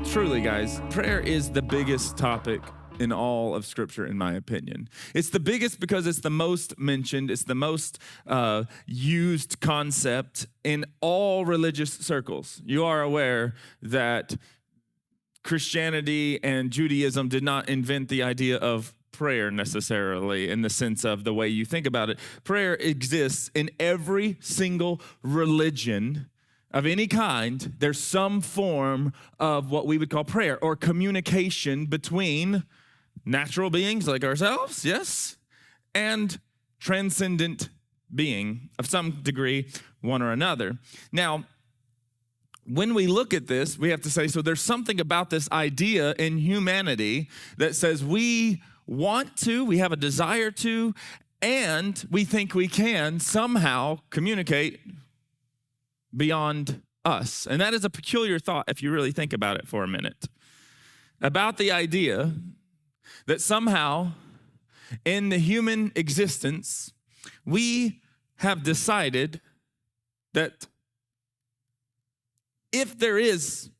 Truly, guys, prayer is the biggest topic in all of Scripture, in my opinion. It's the biggest because it's the most mentioned. It's the most used concept in all religious circles. You are aware that Christianity and Judaism did not invent the idea of prayer necessarily in the sense of the way you think about it. Prayer exists in every single religion of any kind. There's some form of what we would call prayer or communication between natural beings like ourselves, yes, and transcendent being of some degree, one or another. Now, when we look at this, we have to say, so there's something about this idea in humanity that says we want to, we have a desire to, and we think we can somehow communicate beyond us. And that is a peculiar thought if you really think about it for a minute. About the idea that somehow in the human existence, we have decided that if there is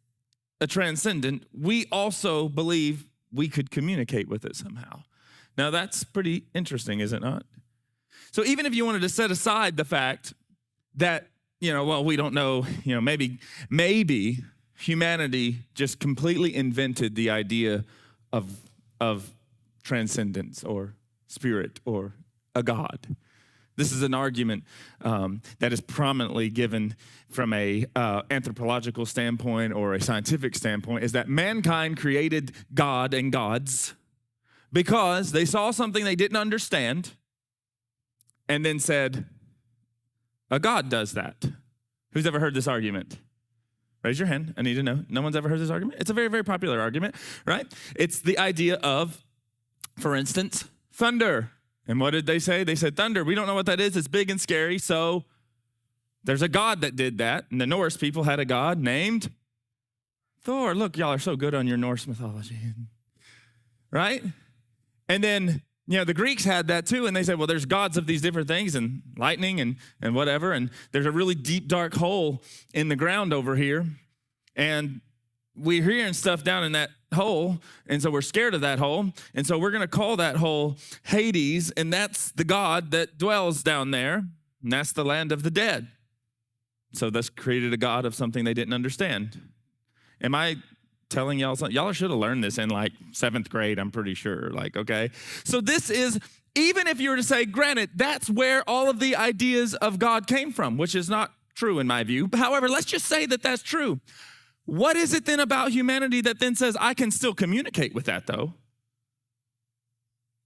a transcendent, we also believe we could communicate with it somehow. Now that's pretty interesting, is it not? So even if you wanted to set aside the fact that we don't know, maybe humanity just completely invented the idea of transcendence or spirit or a God. This is an argument that is prominently given from a anthropological standpoint or a scientific standpoint, is that mankind created God and gods because they saw something they didn't understand and then said, a God does that. Who's ever heard this argument? Raise your hand. I need to know. No one's ever heard this argument? It's a very, very popular argument, right? It's the idea of, for instance, thunder. And what did they say? They said, thunder, we don't know what that is. It's big and scary. So there's a God that did that. And the Norse people had a God named Thor. Look, y'all are so good on your Norse mythology, right? And then the Greeks had that too, and they said, well, there's gods of these different things, and lightning and whatever, and there's a really deep, dark hole in the ground over here, and we're hearing stuff down in that hole, and so we're scared of that hole, and so we're going to call that hole Hades, and that's the god that dwells down there, and that's the land of the dead. So that's created a god of something they didn't understand. Am I telling y'all something? Y'all should have learned this in like 7th grade, I'm pretty sure. Okay. So this is, even if you were to say, granted, that's where all of the ideas of God came from, which is not true in my view. However, let's just say that that's true. What is it then about humanity that then says, I can still communicate with that though?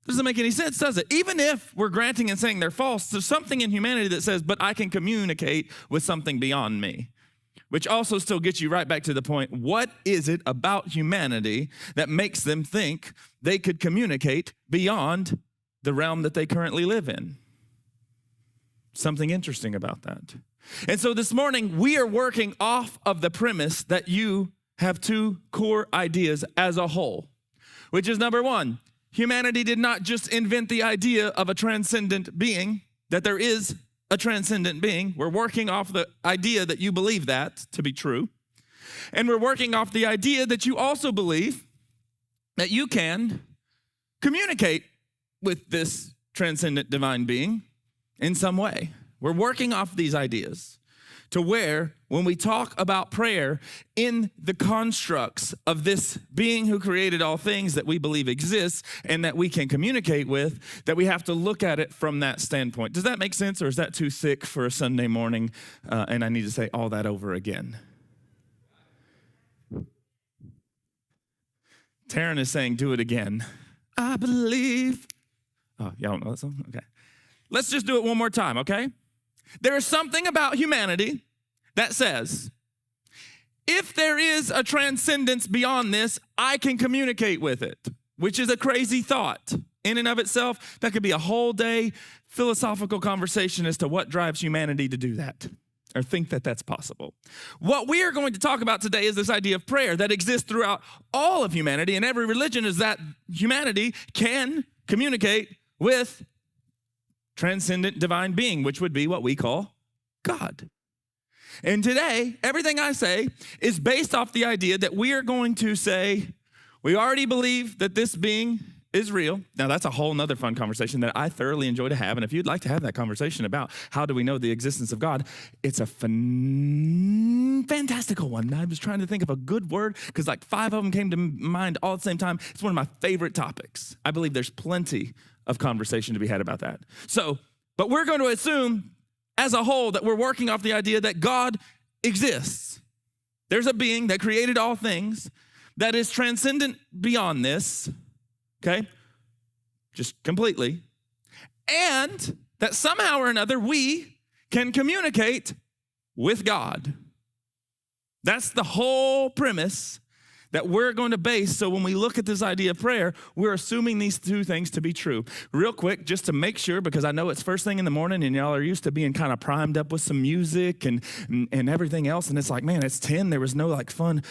Doesn't make any sense, does it? Even if we're granting and saying they're false, there's something in humanity that says, but I can communicate with something beyond me. Which also still gets you right back to the point, what is it about humanity that makes them think they could communicate beyond the realm that they currently live in? Something interesting about that. And so this morning, we are working off of the premise that you have two core ideas as a whole, which is number one, humanity did not just invent the idea of a transcendent being, that there is a transcendent being. We're working off the idea that you believe that to be true. And we're working off the idea that you also believe that you can communicate with this transcendent divine being in some way. We're working off these ideas to where when we talk about prayer in the constructs of this being who created all things that we believe exists and that we can communicate with, that we have to look at it from that standpoint. Does that make sense, or is that too thick for a Sunday morning and I need to say all that over again? Taryn is saying, do it again. I believe. Oh, y'all don't know that song? Okay. Let's just do it one more time, okay? There is something about humanity that says, if there is a transcendence beyond this, I can communicate with it, which is a crazy thought. In and of itself, that could be a whole day philosophical conversation as to what drives humanity to do that or think that that's possible. What we are going to talk about today is this idea of prayer that exists throughout all of humanity, and every religion is that humanity can communicate with transcendent divine being, which would be what we call God. And today, everything I say is based off the idea that we are going to say, we already believe that this being is real. Now, that's a whole nother fun conversation that I thoroughly enjoy to have. And if you'd like to have that conversation about how do we know the existence of God, it's a fantastical one. I was trying to think of a good word because like 5 of them came to mind all at the same time. It's one of my favorite topics. I believe there's plenty of conversation to be had about that. But we're going to assume as a whole that we're working off the idea that God exists. There's a being that created all things that is transcendent beyond this. Okay, just completely. And that somehow or another we can communicate with God. That's the whole premise that we're going to base. So when we look at this idea of prayer, we're assuming these two things to be true. Real quick, just to make sure, because I know it's first thing in the morning and y'all are used to being kind of primed up with some music and everything else. And it's like, man, it's 10. There was no like fun,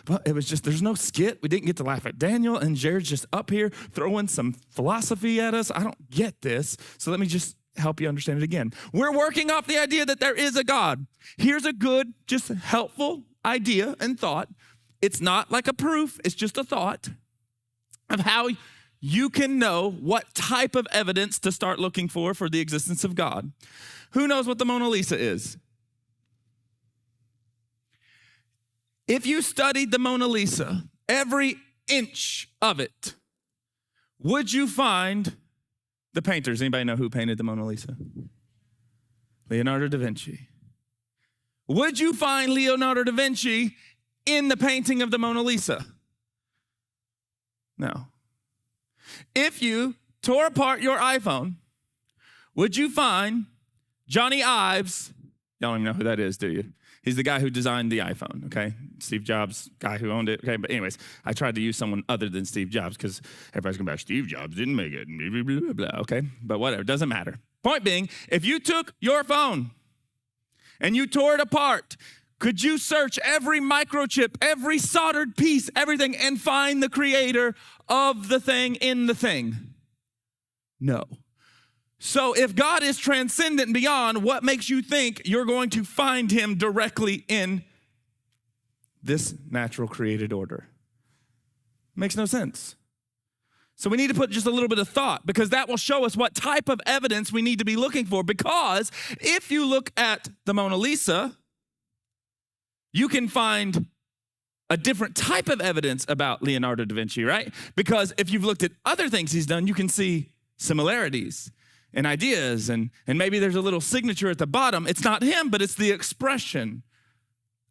but it was just, there's no skit. We didn't get to laugh at Daniel, and Jared's just up here throwing some philosophy at us. I don't get this. So let me just help you understand it again. We're working off the idea that there is a God. Here's a good, just helpful idea and thought. It's not like a proof, it's just a thought of how you can know what type of evidence to start looking for the existence of God. Who knows what the Mona Lisa is? If you studied the Mona Lisa, every inch of it, would you find the painters? Anybody know who painted the Mona Lisa? Leonardo da Vinci. Would you find Leonardo da Vinci in the painting of the Mona Lisa? No. If you tore apart your iPhone, would you find Johnny Ives? Y'all don't even know who that is, do you? He's the guy who designed the iPhone, okay? Steve Jobs, guy who owned it, okay? But anyways, I tried to use someone other than Steve Jobs because everybody's going to be like, Steve Jobs didn't make it, blah, blah, blah, blah, okay? But whatever, doesn't matter. Point being, if you took your phone and you tore it apart, could you search every microchip, every soldered piece, everything, and find the creator of the thing in the thing? No. So if God is transcendent and beyond, what makes you think you're going to find him directly in this natural created order? Makes no sense. So we need to put just a little bit of thought, because that will show us what type of evidence we need to be looking for. Because if you look at the Mona Lisa, you can find a different type of evidence about Leonardo da Vinci, right? Because if you've looked at other things he's done, you can see similarities and ideas, and maybe there's a little signature at the bottom. It's not him, but it's the expression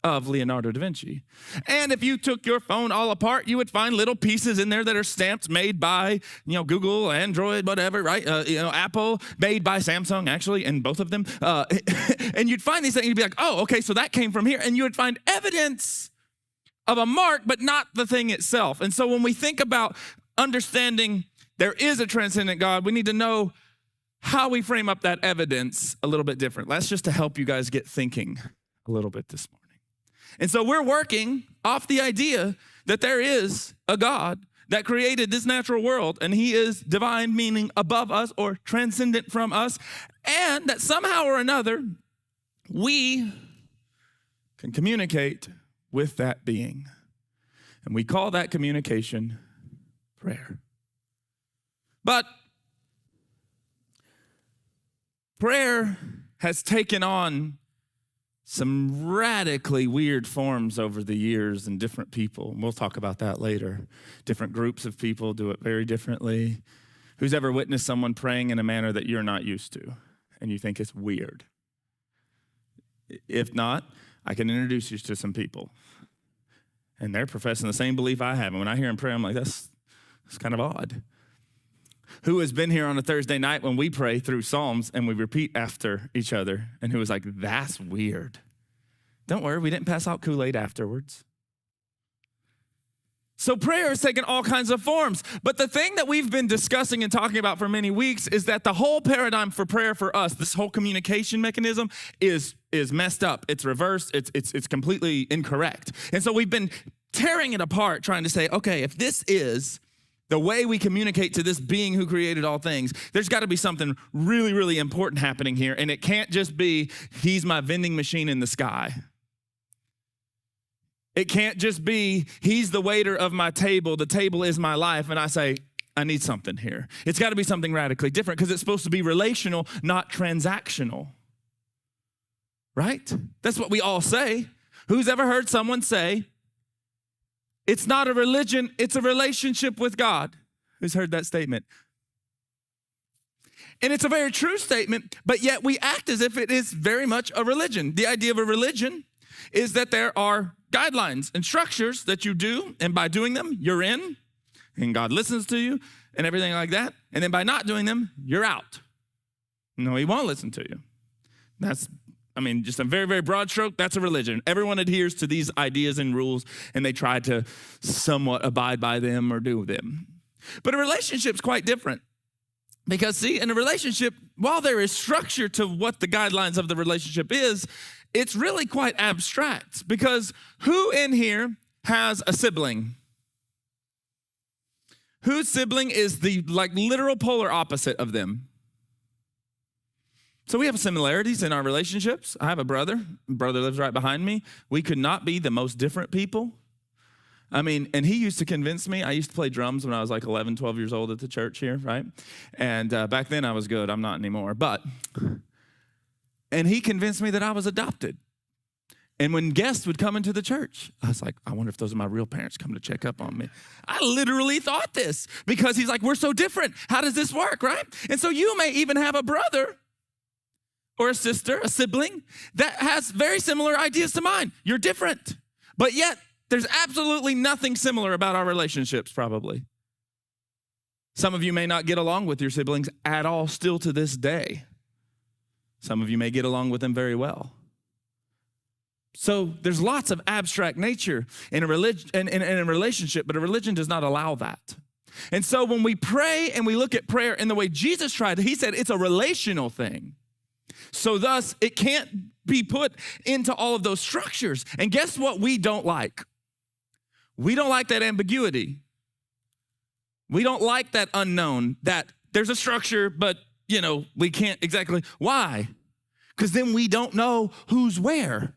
of Leonardo da Vinci. And if you took your phone all apart, you would find little pieces in there that are stamped, made by, Google, Android, whatever, right? Apple, made by Samsung, actually, and both of them. And you'd find these things, and you'd be like, oh, okay, so that came from here. And you would find evidence of a mark, but not the thing itself. And so when we think about understanding there is a transcendent God, we need to know how we frame up that evidence a little bit different. That's just to help you guys get thinking a little bit this morning. And so we're working off the idea that there is a God that created this natural world, and he is divine, meaning above us or transcendent from us, and that somehow or another we can communicate with that being. And we call that communication prayer. But prayer has taken on some radically weird forms over the years in different people. We'll talk about that later. Different groups of people do it very differently. Who's ever witnessed someone praying in a manner that you're not used to and you think it's weird? If not, I can introduce you to some people. And they're professing the same belief I have. And when I hear them pray, I'm like, that's kind of odd. Who has been here on a Thursday night when we pray through Psalms and we repeat after each other, and who was like, that's weird. Don't worry, we didn't pass out Kool-Aid afterwards. So prayer has taken all kinds of forms. But the thing that we've been discussing and talking about for many weeks is that the whole paradigm for prayer for us, this whole communication mechanism is messed up. It's reversed. It's completely incorrect. And so we've been tearing it apart, trying to say, okay, if this is the way we communicate to this being who created all things, there's got to be something really, really important happening here. And it can't just be, he's my vending machine in the sky. It can't just be, he's the waiter of my table, the table is my life, and I say, I need something here. It's got to be something radically different because it's supposed to be relational, not transactional. Right? That's what we all say. Who's ever heard someone say, it's not a religion, it's a relationship with God? Who's heard that statement? And it's a very true statement, but yet we act as if it is very much a religion. The idea of a religion is that there are guidelines and structures that you do, and by doing them, you're in, and God listens to you, and everything like that. And then by not doing them, you're out. No, he won't listen to you. Just a very, very broad stroke, that's a religion. Everyone adheres to these ideas and rules, and they try to somewhat abide by them or do them. But a relationship's quite different. Because, see, in a relationship, while there is structure to what the guidelines of the relationship is, it's really quite abstract. Because who in here has a sibling? Whose sibling is the literal polar opposite of them? So we have similarities in our relationships. I have a brother. My brother lives right behind me. We could not be the most different people. And he used to convince me. I used to play drums when I was 11, 12 years old at the church here, right? And back then I was good. I'm not anymore. And he convinced me that I was adopted. And when guests would come into the church, I was like, I wonder if those are my real parents coming to check up on me. I literally thought this because he's like, we're so different. How does this work, right? And so you may even have a brother or a sister, a sibling, that has very similar ideas to mine. You're different. But yet, there's absolutely nothing similar about our relationships, probably. Some of you may not get along with your siblings at all still to this day. Some of you may get along with them very well. So there's lots of abstract nature in a relationship, but a religion does not allow that. And so when we pray and we look at prayer in the way Jesus tried, he said it's a relational thing. So thus, it can't be put into all of those structures. And guess what we don't like? We don't like that ambiguity. We don't like that unknown, that there's a structure, but, we can't exactly. Why? Because then we don't know who's where.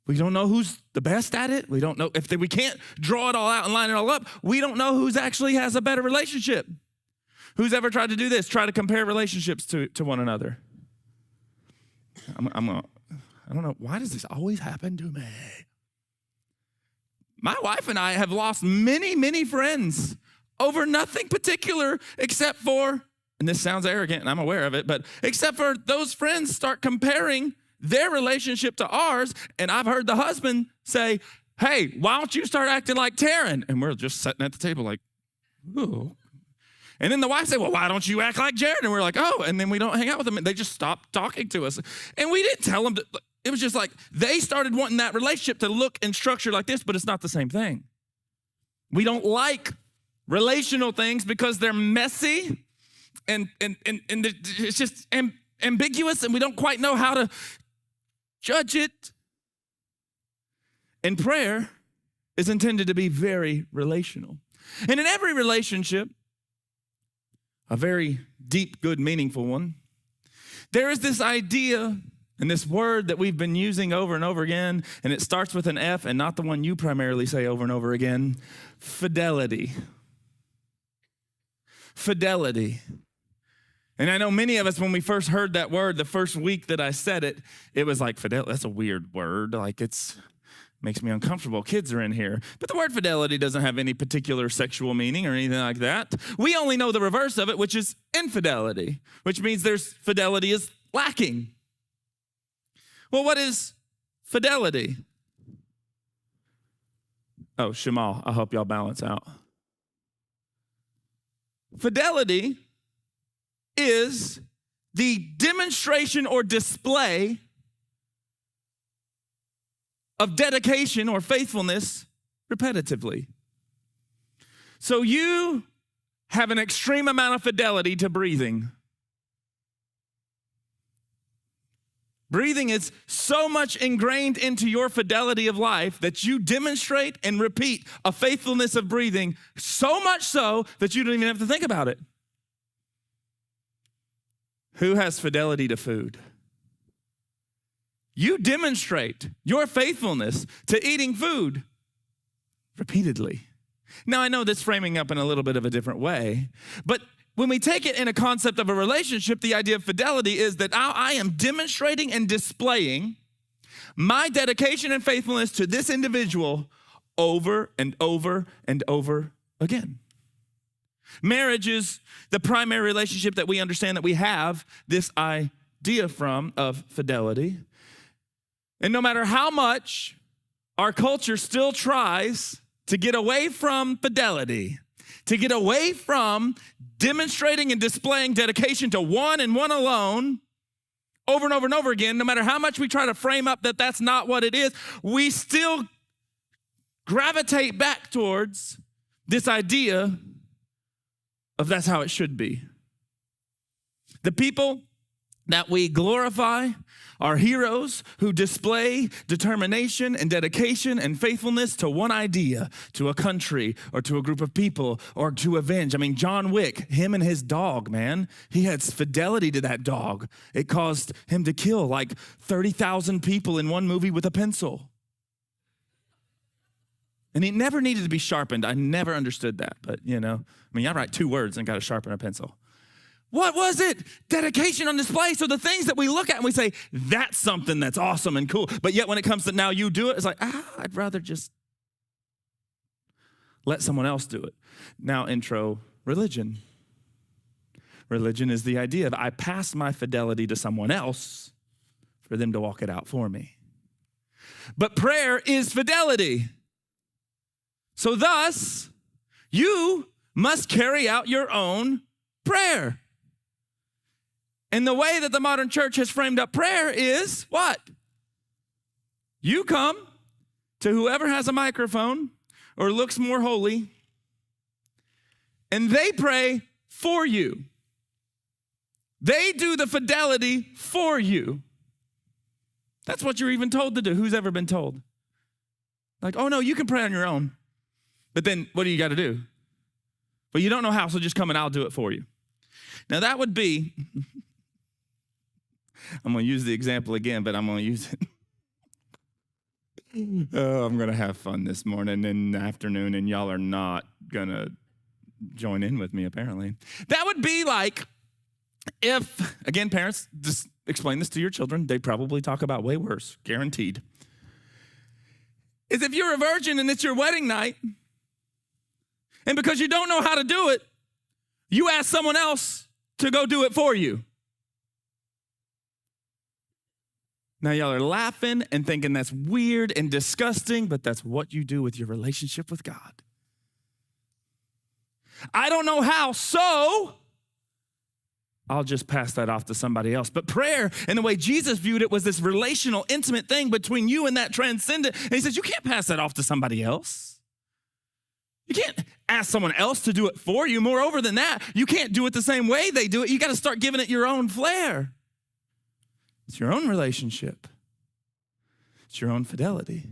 We don't know who's the best at it. We don't know we can't draw it all out and line it all up. We don't know who's actually has a better relationship. Who's ever tried to do this? Try to compare relationships to one another. I don't know. Why does this always happen to me? My wife and I have lost many, many friends over nothing particular except for, and this sounds arrogant and I'm aware of it, but except for those friends start comparing their relationship to ours. And I've heard the husband say, hey, why don't you start acting like Taryn? And we're just sitting at the table like, ooh. And then the wife said, well, why don't you act like Jared? And we're like, oh, and then we don't hang out with them. And they just stopped talking to us. And we didn't tell them. It was just like they started wanting that relationship to look and structure like this, but it's not the same thing. We don't like relational things because they're messy and it's just ambiguous and we don't quite know how to judge it. And prayer is intended to be very relational. And in every relationship, a very deep, good, meaningful one, there is this idea and this word that we've been using over and over again, and it starts with an F and not the one you primarily say over and over again, fidelity. Fidelity. And I know many of us, when we first heard that word, the first week that I said it, it was like, fidelity, that's a weird word. Like makes me uncomfortable. Kids are in here. But the word fidelity doesn't have any particular sexual meaning or anything like that. We only know the reverse of it, which is infidelity, which means fidelity is lacking. Well, what is fidelity? Oh, Shamal, I hope y'all balance out. Fidelity is the demonstration or display of dedication or faithfulness repetitively. So you have an extreme amount of fidelity to breathing. Breathing is so much ingrained into your fidelity of life that you demonstrate and repeat a faithfulness of breathing, so much so that you don't even have to think about it. Who has fidelity to food? You demonstrate your faithfulness to eating food repeatedly. Now, I know this framing up in a little bit of a different way, but when we take it in a concept of a relationship, the idea of fidelity is that I am demonstrating and displaying my dedication and faithfulness to this individual over and over and over again. Marriage is the primary relationship that we understand that we have this idea from of fidelity. And no matter how much our culture still tries to get away from fidelity, to get away from demonstrating and displaying dedication to one and one alone over and over and over again, no matter how much we try to frame up that that's not what it is, we still gravitate back towards this idea of that's how it should be. The people that we glorify are heroes who display determination and dedication and faithfulness to one idea, to a country or to a group of people or to avenge. I mean, John Wick, him and his dog, man, he had fidelity to that dog. It caused him to kill like 30,000 people in one movie with a pencil. And he never needed to be sharpened. I never understood that, but I write 2 words and got to sharpen a pencil. What was it? Dedication on display. So the things that we look at and we say, that's something that's awesome and cool. But yet when it comes to now you do it, it's like, I'd rather just let someone else do it. Now intro religion. Religion is the idea of I pass my fidelity to someone else for them to walk it out for me. But prayer is fidelity. So thus, you must carry out your own prayer. And the way that the modern church has framed up prayer is what? You come to whoever has a microphone or looks more holy, and they pray for you. They do the fidelity for you. That's what you're even told to do. Who's ever been told? Like, oh no, you can pray on your own. But then what do you got to do? Well, you don't know how, so just come and I'll do it for you. Now that would be, I'm going to use the example again, but I'm going to use it. Oh, I'm going to have fun this morning and afternoon, and y'all are not going to join in with me, apparently. That would be like if, again, parents, just explain this to your children. They probably talk about way worse, guaranteed. Is if you're a virgin and it's your wedding night, and because you don't know how to do it, you ask someone else to go do it for you. Now y'all are laughing and thinking that's weird and disgusting, but that's what you do with your relationship with God. I don't know how, so I'll just pass that off to somebody else. But prayer, and the way Jesus viewed it, was this relational, intimate thing between you and that transcendent. And he says, you can't pass that off to somebody else. You can't ask someone else to do it for you. Moreover than that, you can't do it the same way they do it. You got to start giving it your own flair. It's your own relationship. It's your own fidelity.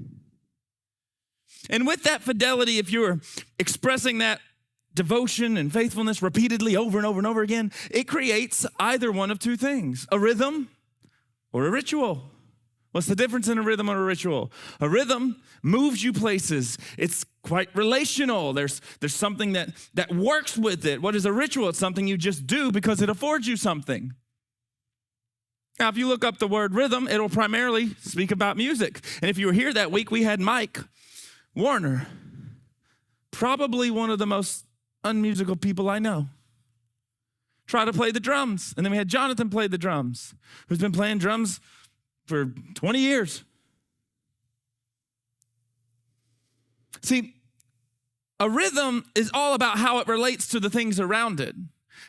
And with that fidelity, if you're expressing that devotion and faithfulness repeatedly over and over and over again, it creates either one of 2 things, a rhythm or a ritual. What's the difference in a rhythm or a ritual? A rhythm moves you places. It's quite relational. There's something that works with it. What is a ritual? It's something you just do because it affords you something. Now, if you look up the word rhythm, it'll primarily speak about music. And if you were here that week, we had Mike Warner, probably one of the most unmusical people I know, try to play the drums. And then we had Jonathan play the drums, who's been playing drums for 20 years. See, a rhythm is all about how it relates to the things around it.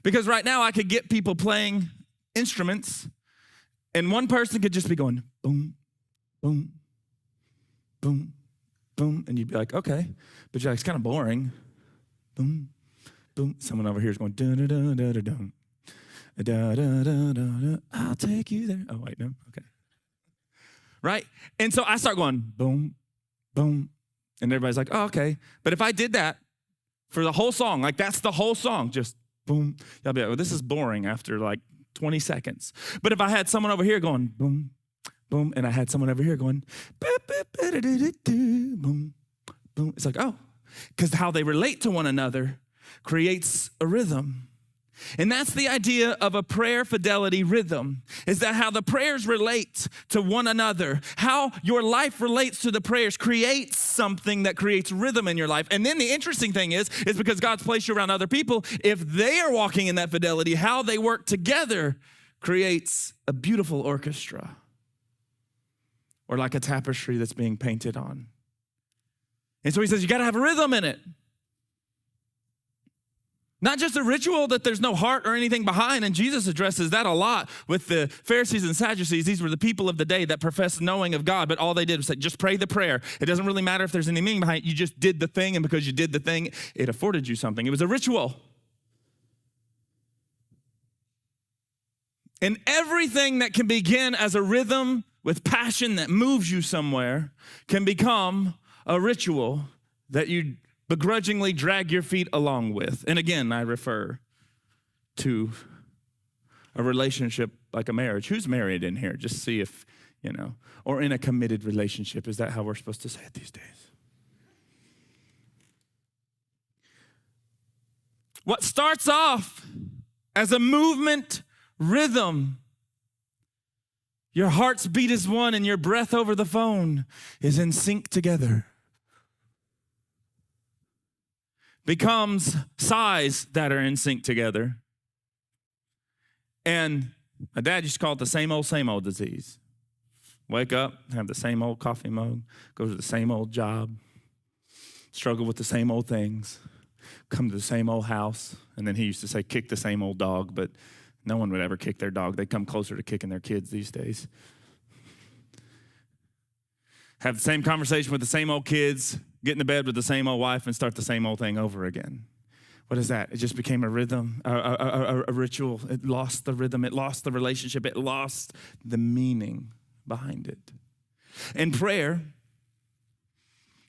Because right now I could get people playing instruments, and one person could just be going boom, boom, boom, boom. And you'd be like, okay. But you're like, it's kind of boring. Boom, boom. Someone over here is going da-da-da-da-da-dum. Da-da-da-da-da. I'll take you there. Oh, wait, no? Okay. right? And so I start going boom, boom, and everybody's like, oh, okay. But if I did that for the whole song, like that's the whole song, just boom, y'all be like, well, this is boring after like 20 seconds. But if I had someone over here going boom, boom, and I had someone over here going boom, boom, it's like, oh, because how they relate to one another creates a rhythm. And that's the idea of a prayer fidelity rhythm, is that how the prayers relate to one another, how your life relates to the prayers creates something that creates rhythm in your life. And then the interesting thing is because God's placed you around other people, if they are walking in that fidelity, how they work together creates a beautiful orchestra, or like a tapestry that's being painted on. And so he says, you got to have a rhythm in it. Not just a ritual that there's no heart or anything behind, and Jesus addresses that a lot with the Pharisees and Sadducees. These were the people of the day that professed knowing of God, but all they did was say, just pray the prayer. It doesn't really matter if there's any meaning behind it. You just did the thing, and because you did the thing, it afforded you something. It was a ritual. And everything that can begin as a rhythm with passion that moves you somewhere can become a ritual that you begrudgingly drag your feet along with. And again, I refer to a relationship like a marriage. Who's married in here? Just see if, or in a committed relationship. Is that how we're supposed to say it these days? What starts off as a movement rhythm, your heart's beat is one and your breath over the phone is in sync together, becomes sighs that are in sync together. And my dad used to call it the same old disease. Wake up, have the same old coffee mug, go to the same old job, struggle with the same old things, come to the same old house. And then he used to say, kick the same old dog, but no one would ever kick their dog. They come closer to kicking their kids these days. Have the same conversation with the same old kids, get in the bed with the same old wife, and start the same old thing over again. What is that? It just became a rhythm, a ritual. It lost the rhythm. It lost the relationship. It lost the meaning behind it. And prayer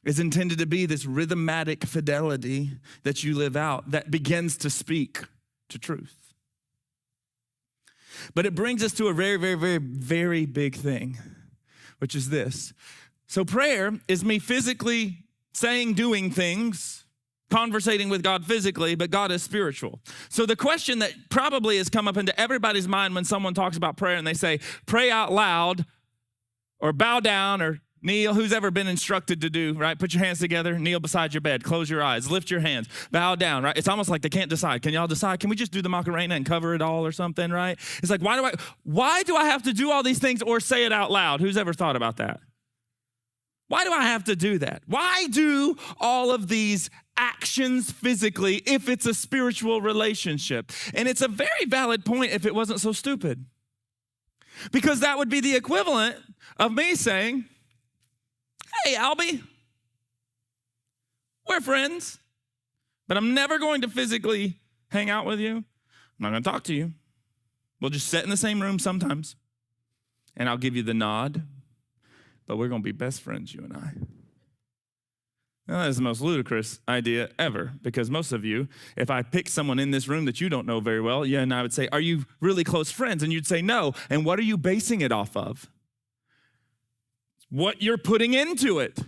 is intended to be this rhythmatic fidelity that you live out that begins to speak to truth. But it brings us to a very, very, very, very big thing, which is this. So prayer is me physically saying, doing things, conversating with God physically, but God is spiritual. So the question that probably has come up into everybody's mind when someone talks about prayer and they say, pray out loud or bow down or kneel, who's ever been instructed to do, right? Put your hands together, kneel beside your bed, close your eyes, lift your hands, bow down, right? It's almost like they can't decide. Can y'all decide? Can we just do the Macarena and cover it all or something, right? It's like, why do I have to do all these things or say it out loud? Who's ever thought about that? Why do I have to do that? Why do all of these actions physically if it's a spiritual relationship? And it's a very valid point if it wasn't so stupid. Because that would be the equivalent of me saying, hey, Albie, we're friends, but I'm never going to physically hang out with you. I'm not going to talk to you. We'll just sit in the same room sometimes, and I'll give you the nod, but we're going to be best friends, you and I. Now, that is the most ludicrous idea ever, because most of you, if I pick someone in this room that you don't know very well, yeah, and I would say, are you really close friends? And you'd say, no. And what are you basing it off of? What you're putting into it.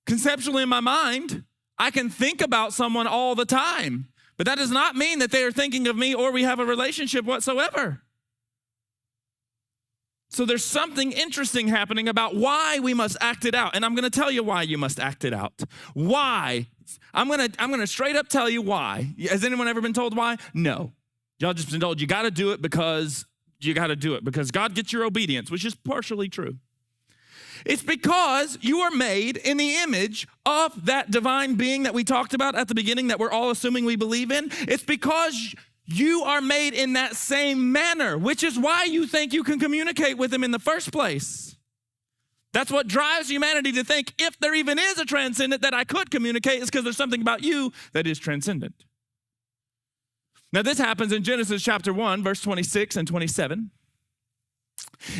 Conceptually in my mind, I can think about someone all the time, but that does not mean that they are thinking of me or we have a relationship whatsoever. So there's something interesting happening about why we must act it out. And I'm going to tell you why you must act it out. Why? I'm going to straight up tell you why. Has anyone ever been told why? No. Y'all just been told you got to do it because you got to do it because God gets your obedience, which is partially true. It's because you are made in the image of that divine being that we talked about at the beginning that we're all assuming we believe in. It's because you are made in that same manner, which is why you think you can communicate with him in the first place. That's what drives humanity to think if there even is a transcendent that I could communicate is because there's something about you that is transcendent. Now this happens in Genesis chapter 1, verse 26 and 27.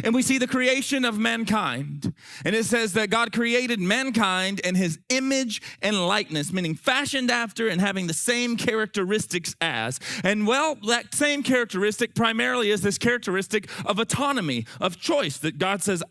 And we see the creation of mankind. And it says that God created mankind in his image and likeness, meaning fashioned after and having the same characteristics as. And well, that same characteristic primarily is this characteristic of autonomy, of choice, that God says,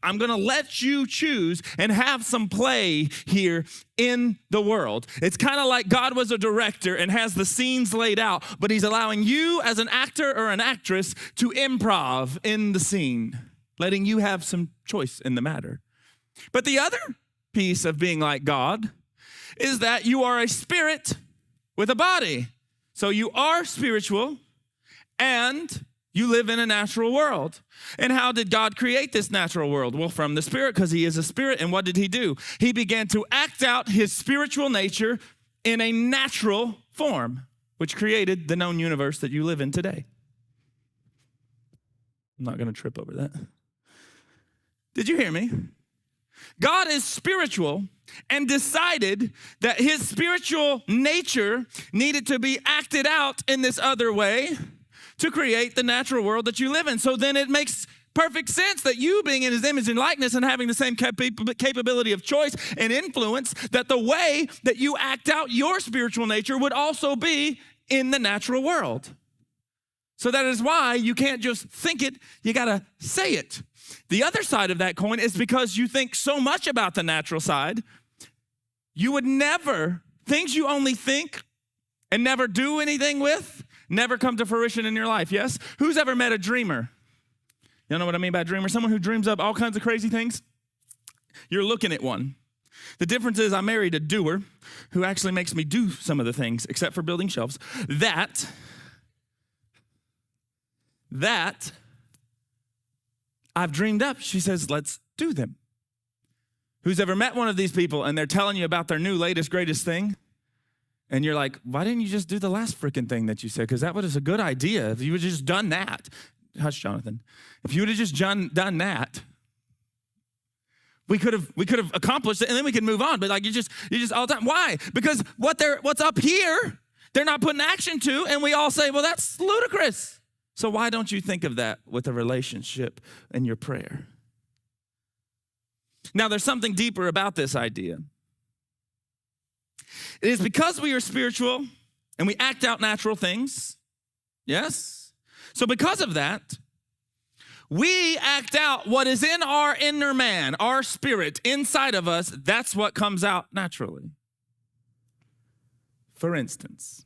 I'm going to let you choose and have some play here in the world. It's kind of like God was a director and has the scenes laid out, but he's allowing you as an actor or an actress to improv in the scene, letting you have some choice in the matter. But the other piece of being like God is that you are a spirit with a body. So you are spiritual and you live in a natural world. And how did God create this natural world? Well, from the Spirit, because he is a spirit. And what did he do? He began to act out his spiritual nature in a natural form, which created the known universe that you live in today. I'm not going to trip over that. Did you hear me? God is spiritual and decided that his spiritual nature needed to be acted out in this other way to create the natural world that you live in. So then it makes perfect sense that you being in his image and likeness and having the same capability of choice and influence, that the way that you act out your spiritual nature would also be in the natural world. So that is why you can't just think it, you gotta say it. The other side of that coin is because you think so much about the natural side, you would never, things you only think and never do anything with, never come to fruition in your life, yes? Who's ever met a dreamer? You know what I mean by dreamer? Someone who dreams up all kinds of crazy things. You're looking at one. The difference is I married a doer who actually makes me do some of the things, except for building shelves, that I've dreamed up. She says, let's do them. Who's ever met one of these people and they're telling you about their new, latest, greatest thing? And you're like, why didn't you just do the last freaking thing that you said? Because that was a good idea. If you would have just done that. Hush, Jonathan. If you would have just done that, we could have accomplished it, and then we could move on. But like you just all the time. Why? Because what's up here, they're not putting action to, and we all say, well, that's ludicrous. So why don't you think of that with a relationship and your prayer? Now, there's something deeper about this idea. It is because we are spiritual and we act out natural things. Yes? So because of that, we act out what is in our inner man, our spirit inside of us. That's what comes out naturally. For instance,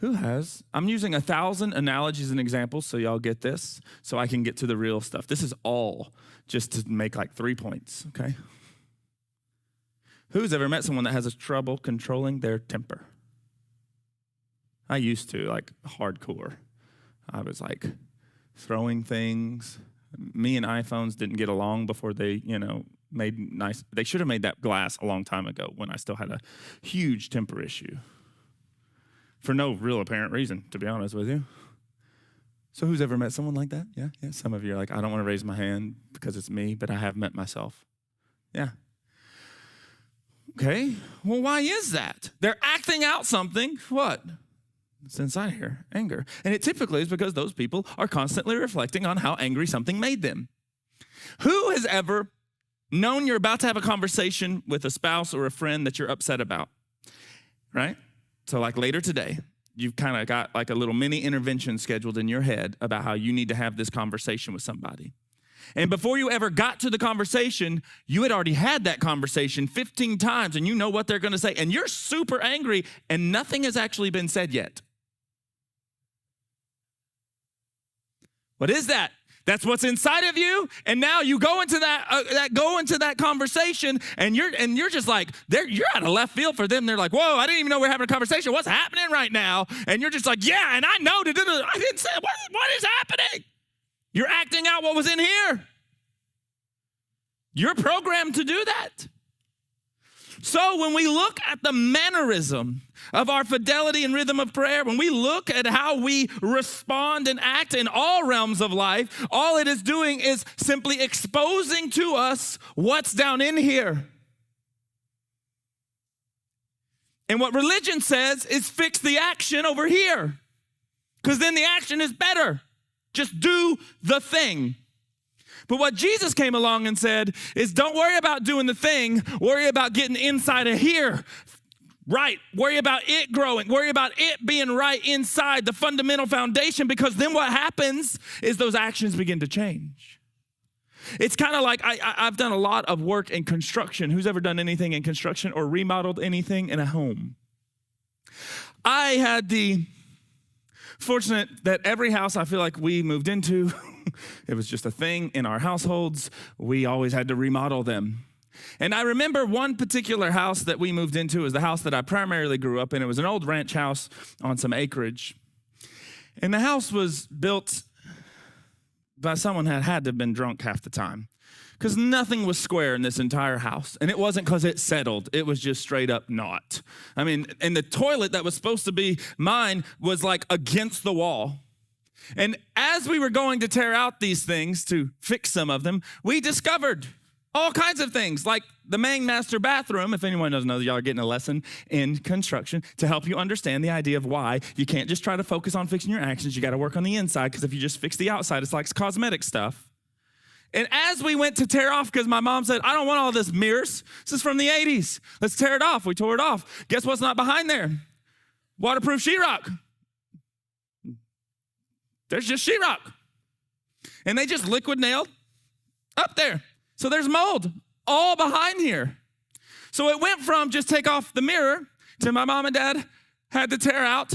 I'm using 1,000 analogies and examples so y'all get this, so I can get to the real stuff. This is all just to make like 3 points, okay? Who's ever met someone that has trouble controlling their temper? I used to, like hardcore. I was like throwing things. Me and iPhones didn't get along before they, made nice. They should have made that glass a long time ago when I still had a huge temper issue. For no real apparent reason, to be honest with you. So who's ever met someone like that? Yeah. Some of you are like, I don't want to raise my hand because it's me, but I have met myself. Yeah. Okay, well, why is that? They're acting out something, what? It's inside here, anger. And it typically is because those people are constantly reflecting on how angry something made them. Who has ever known you're about to have a conversation with a spouse or a friend that you're upset about, right? So like later today, you've kind of got like a little mini intervention scheduled in your head about how you need to have this conversation with somebody. And before you ever got to the conversation, you had already had that conversation 15 times and you know what they're going to say. And you're super angry and nothing has actually been said yet. What is that? That's what's inside of you. And now you go into that conversation and you're just like, you're out of left field for them. They're like, whoa, I didn't even know we're having a conversation. What's happening right now? And you're just like, yeah, and I know. I didn't say, what is happening? You're acting out what was in here. You're programmed to do that. So when we look at the mannerism of our fidelity and rhythm of prayer, when we look at how we respond and act in all realms of life, all it is doing is simply exposing to us what's down in here. And what religion says is fix the action over here, because then the action is better. Just do the thing. But what Jesus came along and said is, don't worry about doing the thing, worry about getting inside of here. Right, worry about it growing, worry about it being right inside the fundamental foundation, because then what happens is those actions begin to change. It's kind of like I've done a lot of work in construction. Who's ever done anything in construction or remodeled anything in a home? I had the fortunate that every house I feel like we moved into, it was just a thing in our households. We always had to remodel them. And I remember one particular house that we moved into is the house that I primarily grew up in. It was an old ranch house on some acreage. And the house was built by someone that had to have been drunk half the time, because nothing was square in this entire house. And it wasn't because it settled. It was just straight up not. I mean, and the toilet that was supposed to be mine was like against the wall. And as we were going to tear out these things to fix some of them, we discovered all kinds of things, like the main master bathroom. If anyone doesn't know, y'all are getting a lesson in construction to help you understand the idea of why you can't just try to focus on fixing your actions. You got to work on the inside, because if you just fix the outside, it's like cosmetic stuff. And as we went to tear off, because my mom said, I don't want all this mirrors. This is from the 80s. Let's tear it off. We tore it off. Guess what's not behind there? Waterproof sheetrock. There's just sheetrock. And they just liquid nailed up there. So there's mold all behind here. So it went from just take off the mirror to my mom and dad had to tear out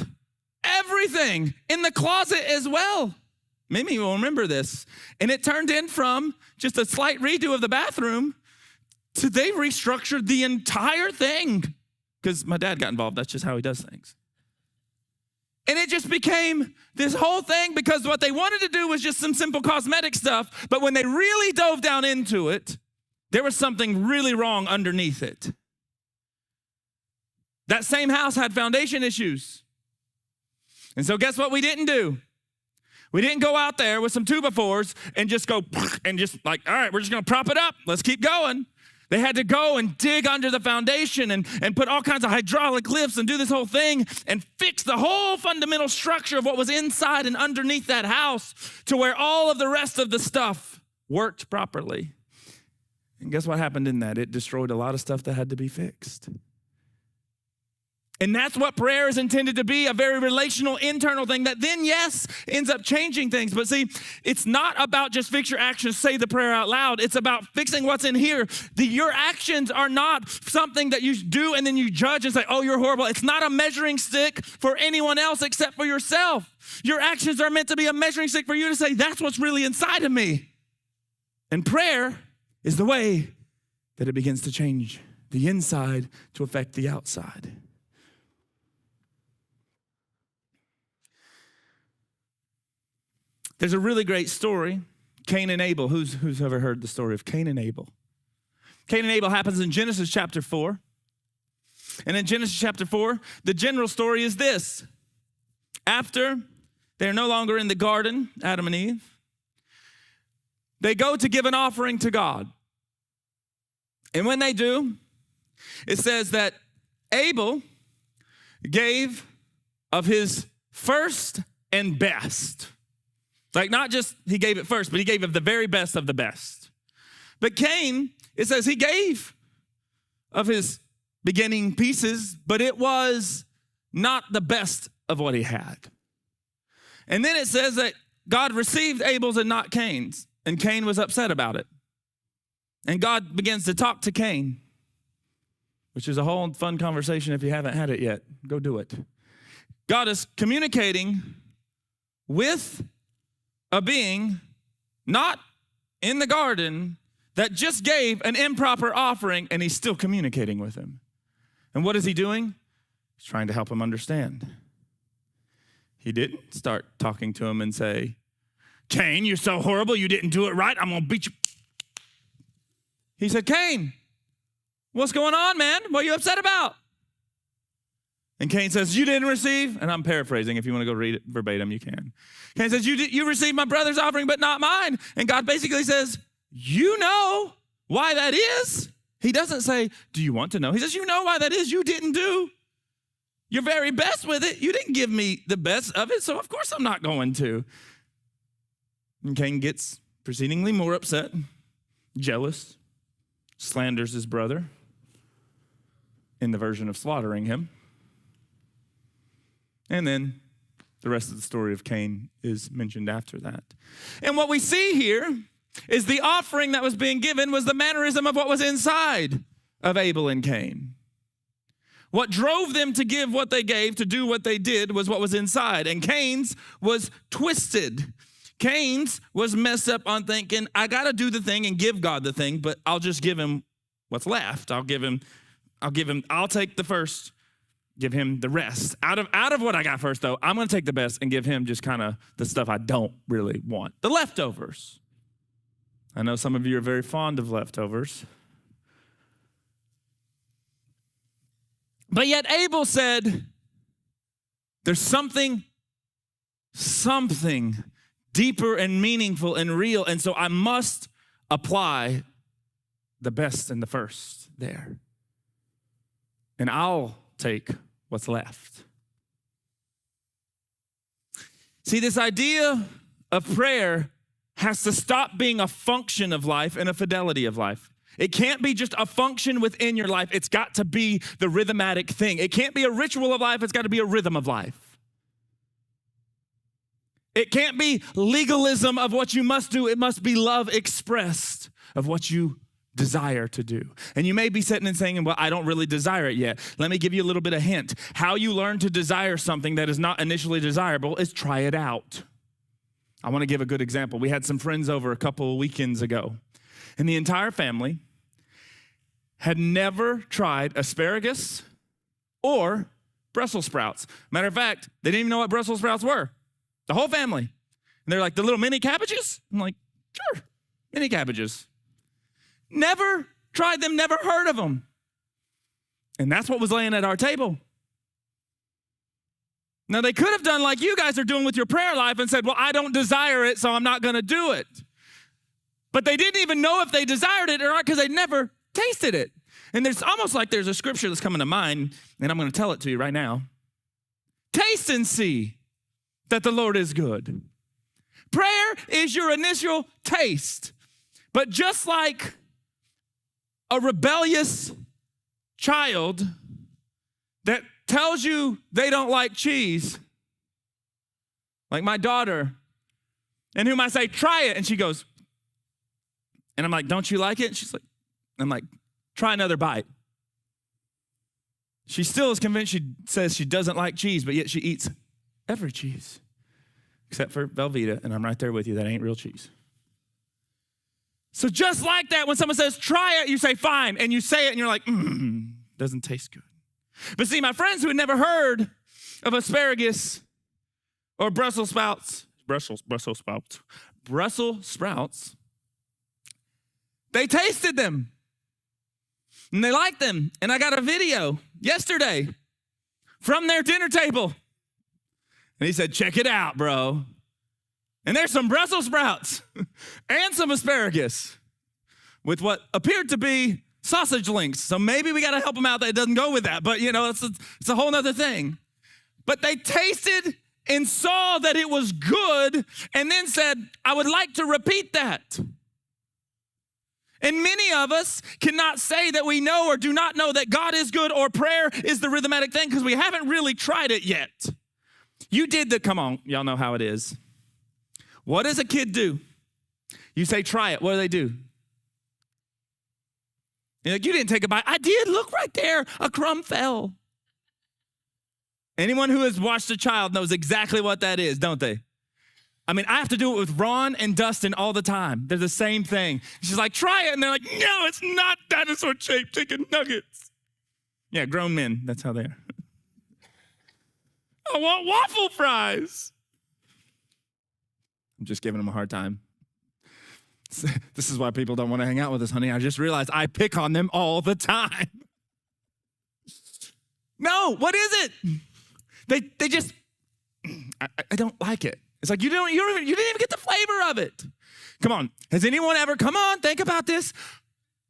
everything in the closet as well. Mimi will remember this. And it turned in from just a slight redo of the bathroom to they restructured the entire thing, because my dad got involved. That's just how he does things. And it just became this whole thing, because what they wanted to do was just some simple cosmetic stuff. But when they really dove down into it, there was something really wrong underneath it. That same house had foundation issues. And so guess what we didn't do? We didn't go out there with some 2x4s and just go and just like, all right, we're just going to prop it up. Let's keep going. They had to go and dig under the foundation and put all kinds of hydraulic lifts and do this whole thing and fix the whole fundamental structure of what was inside and underneath that house to where all of the rest of the stuff worked properly. And guess what happened in that? It destroyed a lot of stuff that had to be fixed. And that's what prayer is intended to be, a very relational, internal thing that then, yes, ends up changing things. But see, it's not about just fix your actions, say the prayer out loud. It's about fixing what's in here. Your actions are not something that you do and then you judge and say, oh, you're horrible. It's not a measuring stick for anyone else except for yourself. Your actions are meant to be a measuring stick for you to say, that's what's really inside of me. And prayer is the way that it begins to change the inside to affect the outside. There's a really great story, Cain and Abel. Who's ever heard the story of Cain and Abel? Cain and Abel happens in Genesis chapter 4. And in Genesis chapter 4, the general story is this. After they're no longer in the garden, Adam and Eve, they go to give an offering to God. And when they do, it says that Abel gave of his first and best. Like not just he gave it first, but he gave of the very best of the best. But Cain, it says he gave of his beginning pieces, but it was not the best of what he had. And then it says that God received Abel's and not Cain's, and Cain was upset about it. And God begins to talk to Cain, which is a whole fun conversation if you haven't had it yet. Go do it. God is communicating with a being not in the garden that just gave an improper offering, and he's still communicating with him. And what is he doing? He's trying to help him understand. He didn't start talking to him and say, Cain, you're so horrible, you didn't do it right, I'm gonna beat you. He said, Cain, what's going on, man? What are you upset about? And Cain says, you didn't receive, and I'm paraphrasing. If you want to go read it verbatim, you can. Cain says, you received my brother's offering, but not mine. And God basically says, you know why that is. He doesn't say, do you want to know? He says, you know why that is. You didn't do your very best with it. You didn't give me the best of it, so of course I'm not going to. And Cain gets Proceedingly more upset, jealous, slanders his brother in the version of slaughtering him. And then the rest of the story of Cain is mentioned after that. And what we see here is the offering that was being given was the mannerism of what was inside of Abel and Cain. What drove them to give what they gave, to do what they did, was what was inside. And Cain's was twisted. Cain's was messed up on thinking, I got to do the thing and give God the thing, but I'll just give him what's left. I'll take the first, give him the rest. Out of what I got first, though, I'm going to take the best and give him just kind of the stuff I don't really want, the leftovers. I know some of you are very fond of leftovers. But yet Abel said, there's something deeper and meaningful and real, and so I must apply the best and the first there. And I'll take what's left. See, this idea of prayer has to stop being a function of life and a fidelity of life. It can't be just a function within your life. It's got to be the rhythmatic thing. It can't be a ritual of life. It's got to be a rhythm of life. It can't be legalism of what you must do. It must be love expressed of what you desire to do. And you may be sitting and saying, well, I don't really desire it yet. Let me give you a little bit of hint. How you learn to desire something that is not initially desirable is try it out. I want to give a good example. We had some friends over a couple of weekends ago, and the entire family had never tried asparagus or Brussels sprouts. Matter of fact, they didn't even know what Brussels sprouts were. The whole family. And they're like, the little mini cabbages? I'm like, sure, mini cabbages. Never tried them, never heard of them. And that's what was laying at our table. Now, they could have done like you guys are doing with your prayer life and said, well, I don't desire it, so I'm not going to do it. But they didn't even know if they desired it or not because they'd never tasted it. And there's almost like there's a scripture that's coming to mind, and I'm going to tell it to you right now. Taste and see that the Lord is good. Prayer is your initial taste. But just like a rebellious child that tells you they don't like cheese, like my daughter, and whom I say, try it, and she goes, and I'm like, don't you like it? And she's like, I'm like, try another bite. She still is convinced. She says she doesn't like cheese, but yet she eats every cheese except for Velveeta, and I'm right there with you. That ain't real cheese. So just like that, when someone says, try it, you say, fine, and you say it, and you're like, doesn't taste good. But see, my friends who had never heard of asparagus or Brussels sprouts, they tasted them, and they liked them. And I got a video yesterday from their dinner table. And he said, check it out, bro. And there's some Brussels sprouts and some asparagus with what appeared to be sausage links. So maybe we got to help them out that it doesn't go with that. But, it's a whole nother thing. But they tasted and saw that it was good and then said, I would like to repeat that. And many of us cannot say that we know or do not know that God is good or prayer is the rhythmatic thing because we haven't really tried it yet. You did come on, y'all know how it is. What does a kid do? You say, try it. What do? You're like, you didn't take a bite. I did. Look right there. A crumb fell. Anyone who has watched a child knows exactly what that is, don't they? I mean, I have to do it with Ron and Dustin all the time. They're the same thing. She's like, try it. And they're like, no, it's not dinosaur-shaped chicken nuggets. Yeah, grown men. That's how they are. I want waffle fries. I'm just giving them a hard time. This is why people don't want to hang out with us, honey. I just realized I pick on them all the time. No, what is it? They just, I don't like it. It's like you didn't even get the flavor of it. Come on, has anyone ever, think about this.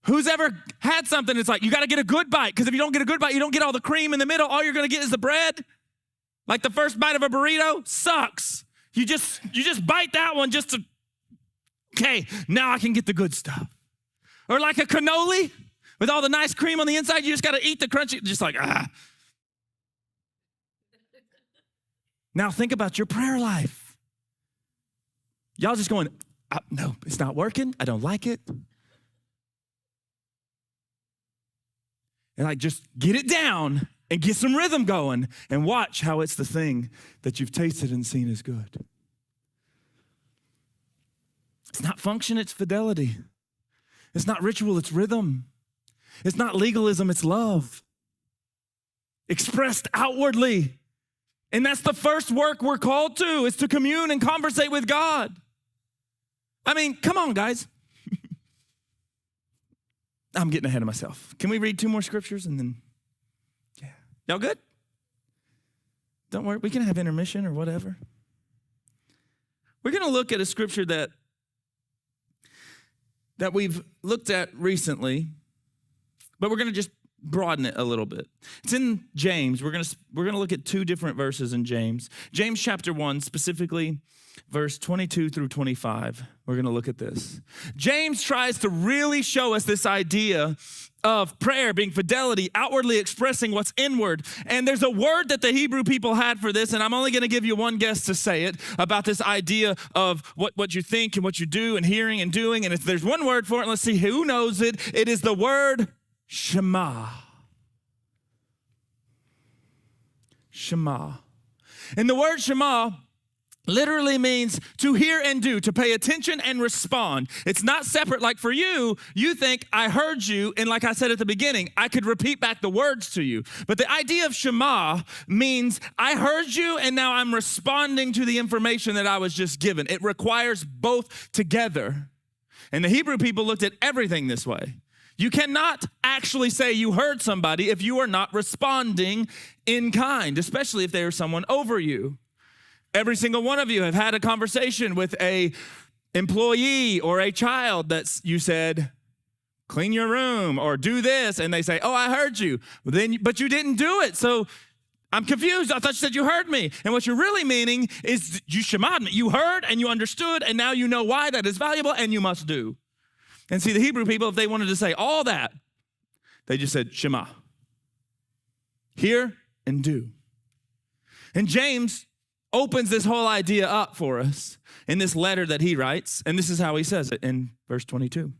Who's ever had something, it's like, you got to get a good bite, because if you don't get a good bite, you don't get all the cream in the middle. All you're going to get is the bread. Like the first bite of a burrito sucks. You just bite that one just to Okay, now I can get the good stuff. Or like a cannoli with all the nice cream on the inside, you just got to eat the crunchy, just like, ah. Now think about your prayer life. Y'all just going, no, it's not working. I don't like it. And like, just get it down and get some rhythm going and watch how it's the thing that you've tasted and seen is good. It's not function, it's fidelity. It's not ritual, it's rhythm. It's not legalism, it's love. Expressed outwardly. And that's the first work we're called to, is to commune and conversate with God. I mean, come on, guys. I'm getting ahead of myself. Can we read 2 more scriptures and then, yeah. Y'all good? Don't worry, we can have intermission or whatever. We're going to look at a scripture that we've looked at recently, but we're going to just broaden it a little bit. It's in James. We're going to look at 2 different verses in James. James chapter 1, specifically verse 22 through 25. We're going to look at this. James tries to really show us this idea of prayer being fidelity, outwardly expressing what's inward. And there's a word that the Hebrew people had for this, and I'm only going to give you one guess to say it, about this idea of what you think and what you do and hearing and doing. And if there's one word for it, let's see who knows it. It is the word Shema. Shema. And the word Shema literally means to hear and do, to pay attention and respond. It's not separate. Like for you, you think, I heard you, and like I said at the beginning, I could repeat back the words to you. But the idea of Shema means I heard you, and now I'm responding to the information that I was just given. It requires both together. And the Hebrew people looked at everything this way. You cannot actually say you heard somebody if you are not responding in kind, especially if they are someone over you. Every single one of you have had a conversation with a employee or a child that you said, clean your room or do this. And they say, oh, I heard you. But you didn't do it. So I'm confused. I thought you said you heard me. And what you're really meaning is you shemad me. You heard and you understood, and now you know why that is valuable and you must do. And see, the Hebrew people, if they wanted to say all that, they just said Shema. Hear and do. And James opens this whole idea up for us in this letter that he writes, and this is how he says it in verse 22.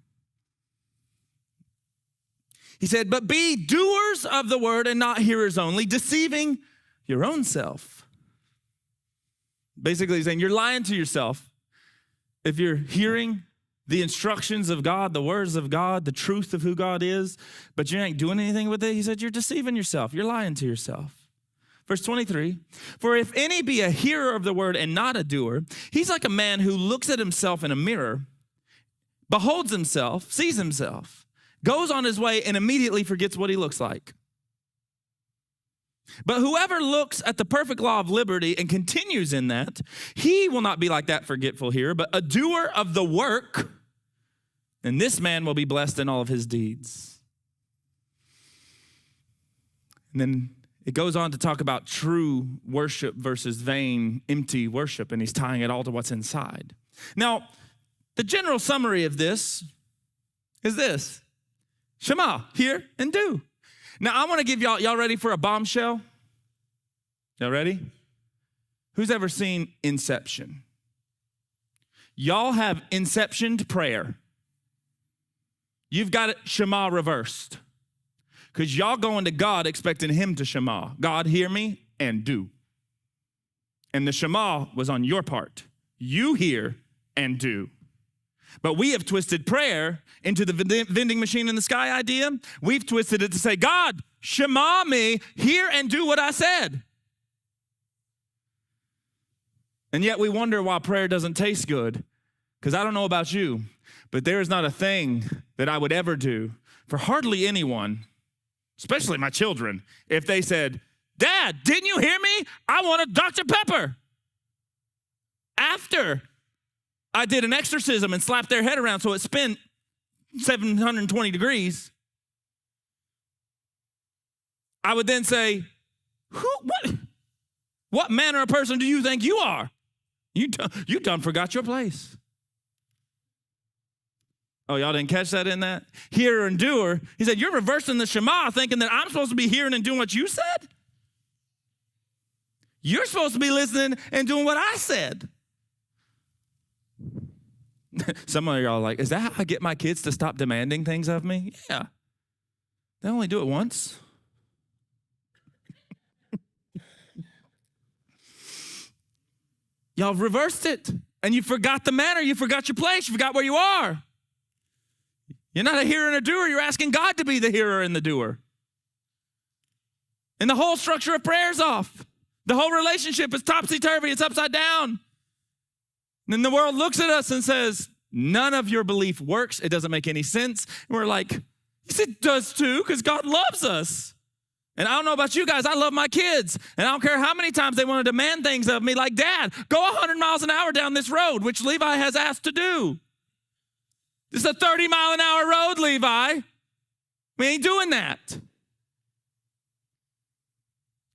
He said, but be doers of the word and not hearers only, deceiving your own self. Basically, he's saying you're lying to yourself if you're hearing the instructions of God, the words of God, the truth of who God is, but you ain't doing anything with it. He said, you're deceiving yourself. You're lying to yourself. Verse 23, for if any be a hearer of the word and not a doer, he's like a man who looks at himself in a mirror, beholds himself, sees himself, goes on his way, and immediately forgets what he looks like. But whoever looks at the perfect law of liberty and continues in that, he will not be like that forgetful hearer, but a doer of the work, and this man will be blessed in all of his deeds. And then it goes on to talk about true worship versus vain, empty worship, and he's tying it all to what's inside. Now, the general summary of this is this. Shema, hear and do. Now, I want to give y'all ready for a bombshell? Y'all ready? Who's ever seen Inception? Y'all have Inceptioned prayer. You've got it Shema reversed. Because y'all going to God expecting him to Shema. God, hear me and do. And the Shema was on your part. You hear and do. But we have twisted prayer into the vending machine in the sky idea. We've twisted it to say, God, Shema me, hear and do what I said. And yet we wonder why prayer doesn't taste good. Because I don't know about you, but there is not a thing that I would ever do for hardly anyone, especially my children, if they said, Dad, didn't you hear me? I want a Dr. Pepper. After I did an exorcism and slapped their head around so it spun 720 degrees, I would then say, what manner of person do you think you are? You done forgot your place. Oh, y'all didn't catch that in that? Hearer and doer. He said, you're reversing the Shema, thinking that I'm supposed to be hearing and doing what you said? You're supposed to be listening and doing what I said. Some of y'all are like, is that how I get my kids to stop demanding things of me? Yeah. They only do it once. Y'all reversed it, and you forgot the manner. You forgot your place. You forgot where you are. You're not a hearer and a doer. You're asking God to be the hearer and the doer. And the whole structure of prayer is off. The whole relationship is topsy-turvy. It's upside down. And then the world looks at us and says, none of your belief works. It doesn't make any sense. And we're like, yes, it does too, because God loves us. And I don't know about you guys, I love my kids. And I don't care how many times they want to demand things of me, like, Dad, go 100 miles an hour down this road, which Levi has asked to do. This is a 30-mile-an-hour road, Levi. We ain't doing that.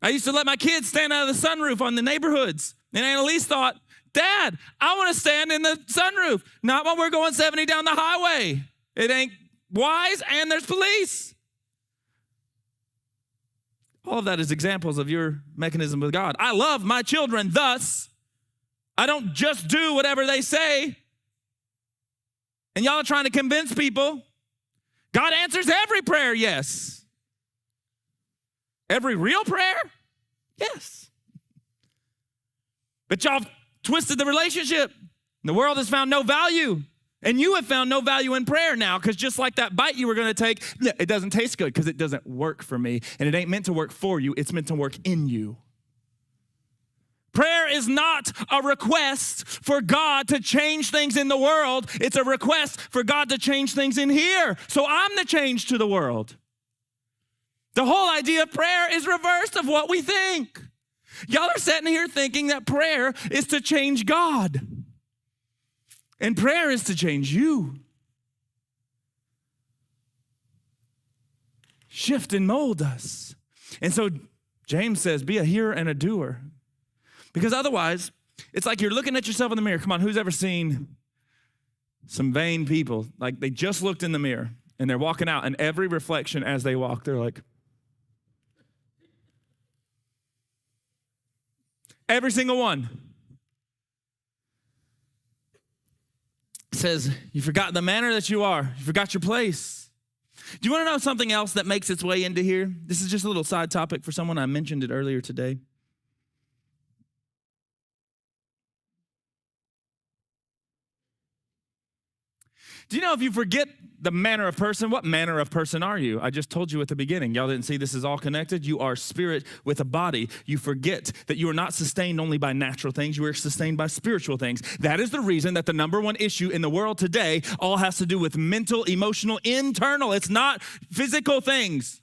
I used to let my kids stand out of the sunroof on the neighborhoods. And Annalise thought, Dad, I want to stand in the sunroof, not when we're going 70 down the highway. It ain't wise, and there's police. All of that is examples of your mechanism with God. I love my children, thus, I don't just do whatever they say. And y'all are trying to convince people. God answers every prayer, yes. Every real prayer? Yes. But y'all twisted the relationship. The world has found no value. And you have found no value in prayer now, because just like that bite you were going to take, it doesn't taste good because it doesn't work for me. And it ain't meant to work for you. It's meant to work in you. Prayer is not a request for God to change things in the world. It's a request for God to change things in here. So I'm the change to the world. The whole idea of prayer is reversed of what we think. Y'all are sitting here thinking that prayer is to change God. And prayer is to change you. Shift and mold us. And so James says, be a hearer and a doer. Because otherwise, it's like you're looking at yourself in the mirror. Come on, who's ever seen some vain people? Like they just looked in the mirror and they're walking out, and every reflection as they walk, they're like, every single one. It says, you forgot the manner that you are. You forgot your place. Do you want to know something else that makes its way into here? This is just a little side topic for someone. I mentioned it earlier today. Do you know if you forget the manner of person, what manner of person are you? I just told you at the beginning. Y'all didn't see this is all connected. You are spirit with a body. You forget that you are not sustained only by natural things. You are sustained by spiritual things. That is the reason that the number one issue in the world today all has to do with mental, emotional, internal. It's not physical things.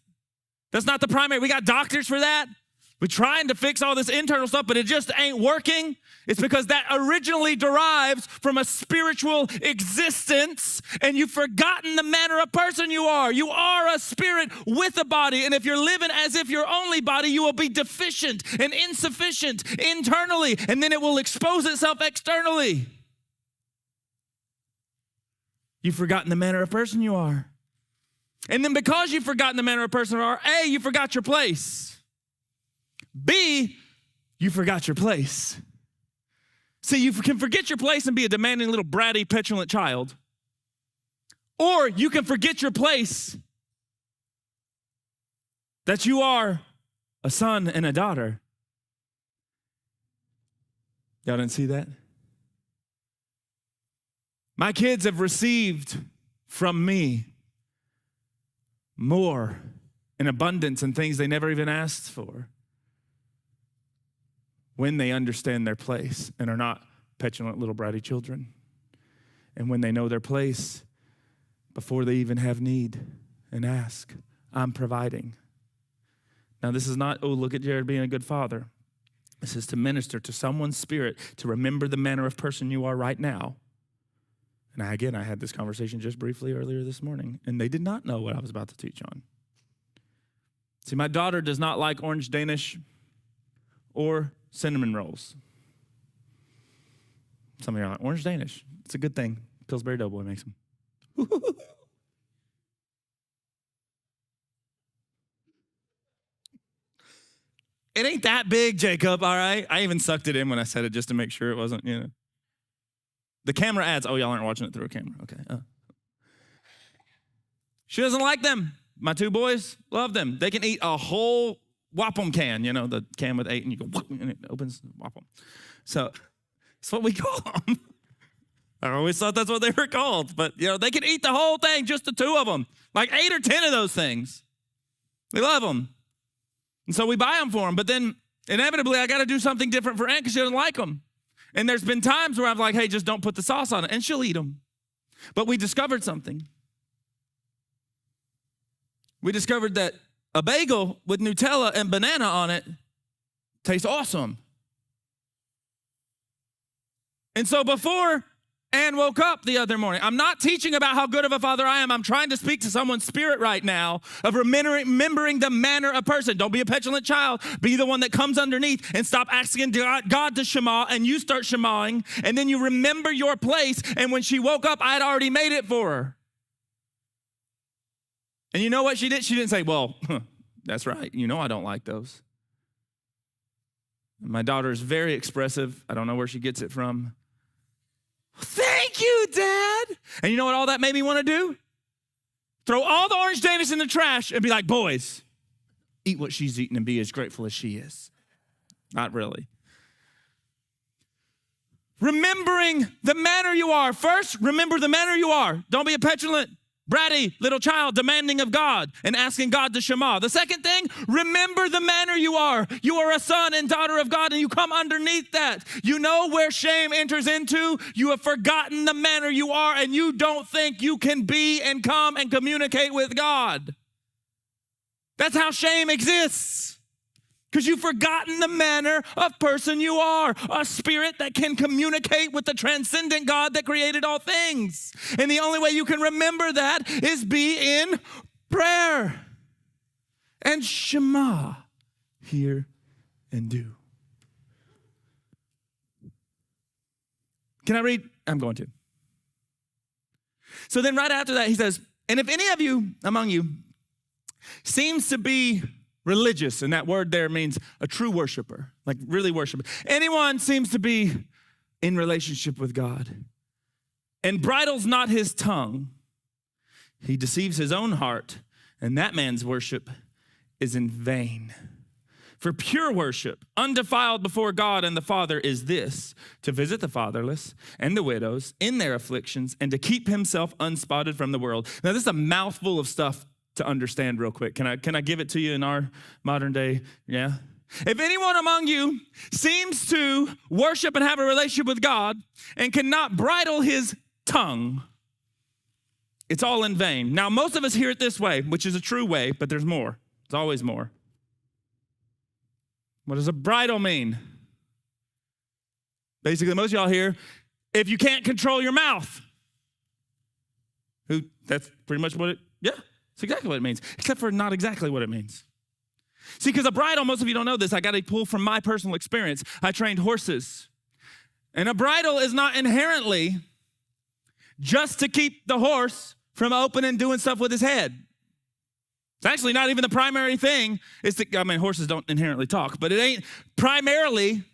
That's not the primary. We got doctors for that. We're trying to fix all this internal stuff, but it just ain't working. It's because that originally derives from a spiritual existence, and you've forgotten the manner of person you are. You are a spirit with a body, and if you're living as if you're only body, you will be deficient and insufficient internally, and then it will expose itself externally. You've forgotten the manner of person you are. And then because you've forgotten the manner of person you are, A, you forgot your place. B, you forgot your place. See, you can forget your place and be a demanding little bratty, petulant child. Or you can forget your place, that you are a son and a daughter. Y'all didn't see that? My kids have received from me more in abundance and things they never even asked for, when they understand their place and are not petulant little bratty children. And when they know their place before they even have need and ask, I'm providing. Now, this is not, oh, look at Jared being a good father. This is to minister to someone's spirit, to remember the manner of person you are right now. And I had this conversation just briefly earlier this morning, and they did not know what I was about to teach on. See, my daughter does not like orange Danish or cinnamon rolls. Some of you are like, orange Danish, it's a good thing. Pillsbury Doughboy makes them. It ain't that big, Jacob, all right? I even sucked it in when I said it just to make sure it wasn't, The camera adds, oh, y'all aren't watching it through a camera. Okay. She doesn't like them. My two boys love them. They can eat a whole Whoppum can, the can with 8, and you go, and it opens Whoppum. So that's what we call them. I always thought that's what they were called. But, they can eat the whole thing, just the two of them. Like 8 or 10 of those things. We love them. And so we buy them for them. But then inevitably, I got to do something different for Ann because she doesn't like them. And there's been times where I'm like, hey, just don't put the sauce on it. And she'll eat them. But we discovered something. We discovered that a bagel with Nutella and banana on it tastes awesome. And so before Ann woke up the other morning, I'm not teaching about how good of a father I am. I'm trying to speak to someone's spirit right now of remembering the manner of person. Don't be a petulant child. Be the one that comes underneath and stop asking God to shema, and you start shemaing, and then you remember your place. And when she woke up, I had already made it for her. And you know what she did? She didn't say, well, that's right. I don't like those. My daughter is very expressive. I don't know where she gets it from. Thank you, Dad. And you know what all that made me want to do? Throw all the orange Davis in the trash and be like, boys, eat what she's eating and be as grateful as she is. Not really. Remembering the manner you are. First, remember the manner you are. Don't be a petulant, bratty little child demanding of God and asking God to shema. The second thing, remember the manner you are. You are a son and daughter of God, and you come underneath that. You know where shame enters into. You have forgotten the manner you are, and you don't think you can be and come and communicate with God. That's how shame exists. Because you've forgotten the manner of person you are, a spirit that can communicate with the transcendent God that created all things. And the only way you can remember that is be in prayer. And shema, hear and do. Can I read? I'm going to. So then right after that, he says, and if any of you among you seems to be religious, and that word there means a true worshiper, like really worshiper. Anyone seems to be in relationship with God and bridles not his tongue, he deceives his own heart, and that man's worship is in vain. For pure worship, undefiled before God and the Father, is this, to visit the fatherless and the widows in their afflictions and to keep himself unspotted from the world. Now, this is a mouthful of stuff to understand real quick. Can I give it to you in our modern day? Yeah. If anyone among you seems to worship and have a relationship with God and cannot bridle his tongue, it's all in vain. Now, most of us hear it this way, which is a true way, but there's more. There's always more. What does a bridle mean? Basically, most of y'all hear, if you can't control your mouth. That's pretty much what it's exactly what it means, except for not exactly what it means. See, because a bridle, most of you don't know this, I got to pull from my personal experience. I trained horses. And a bridle is not inherently just to keep the horse from opening and doing stuff with his head. It's actually not even the primary thing. Horses don't inherently talk, but it ain't primarily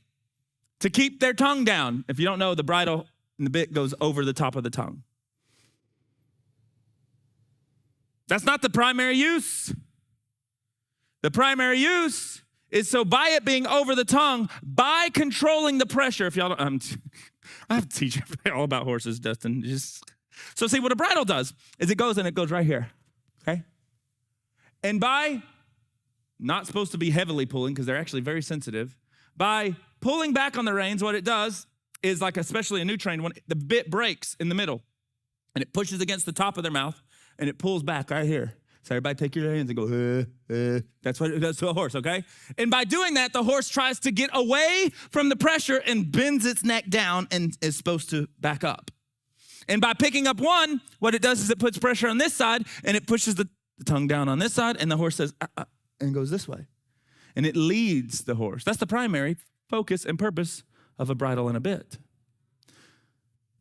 to keep their tongue down. If you don't know, the bridle and the bit goes over the top of the tongue. That's not the primary use. The primary use is so by it being over the tongue, by controlling the pressure. If y'all don't, I have to teach you all about horses, Dustin. So see, what a bridle does is it goes right here, okay? And by not supposed to be heavily pulling, because they're actually very sensitive, by pulling back on the reins, what it does is, like especially a new trained one, the bit breaks in the middle, and it pushes against the top of their mouth, and it pulls back right here. So everybody take your hands and go, That's what it does to a horse, okay? And by doing that, the horse tries to get away from the pressure and bends its neck down and is supposed to back up. And by picking up one, what it does is it puts pressure on this side, and it pushes the tongue down on this side, and the horse says, and goes this way. And it leads the horse. That's the primary focus and purpose of a bridle and a bit.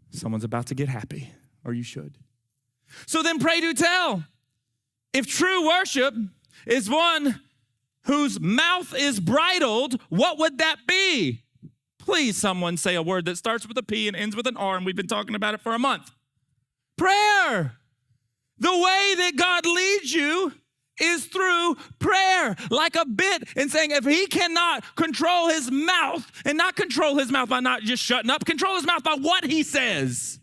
Someone's about to get happy, or you should. So then pray, do, tell. If true worship is one whose mouth is bridled, what would that be? Please, someone say a word that starts with a P and ends with an R, and we've been talking about it for a month. Prayer. The way that God leads you is through prayer, like a bit, and saying if he cannot control his mouth, and not control his mouth by not just shutting up, control his mouth by what he says.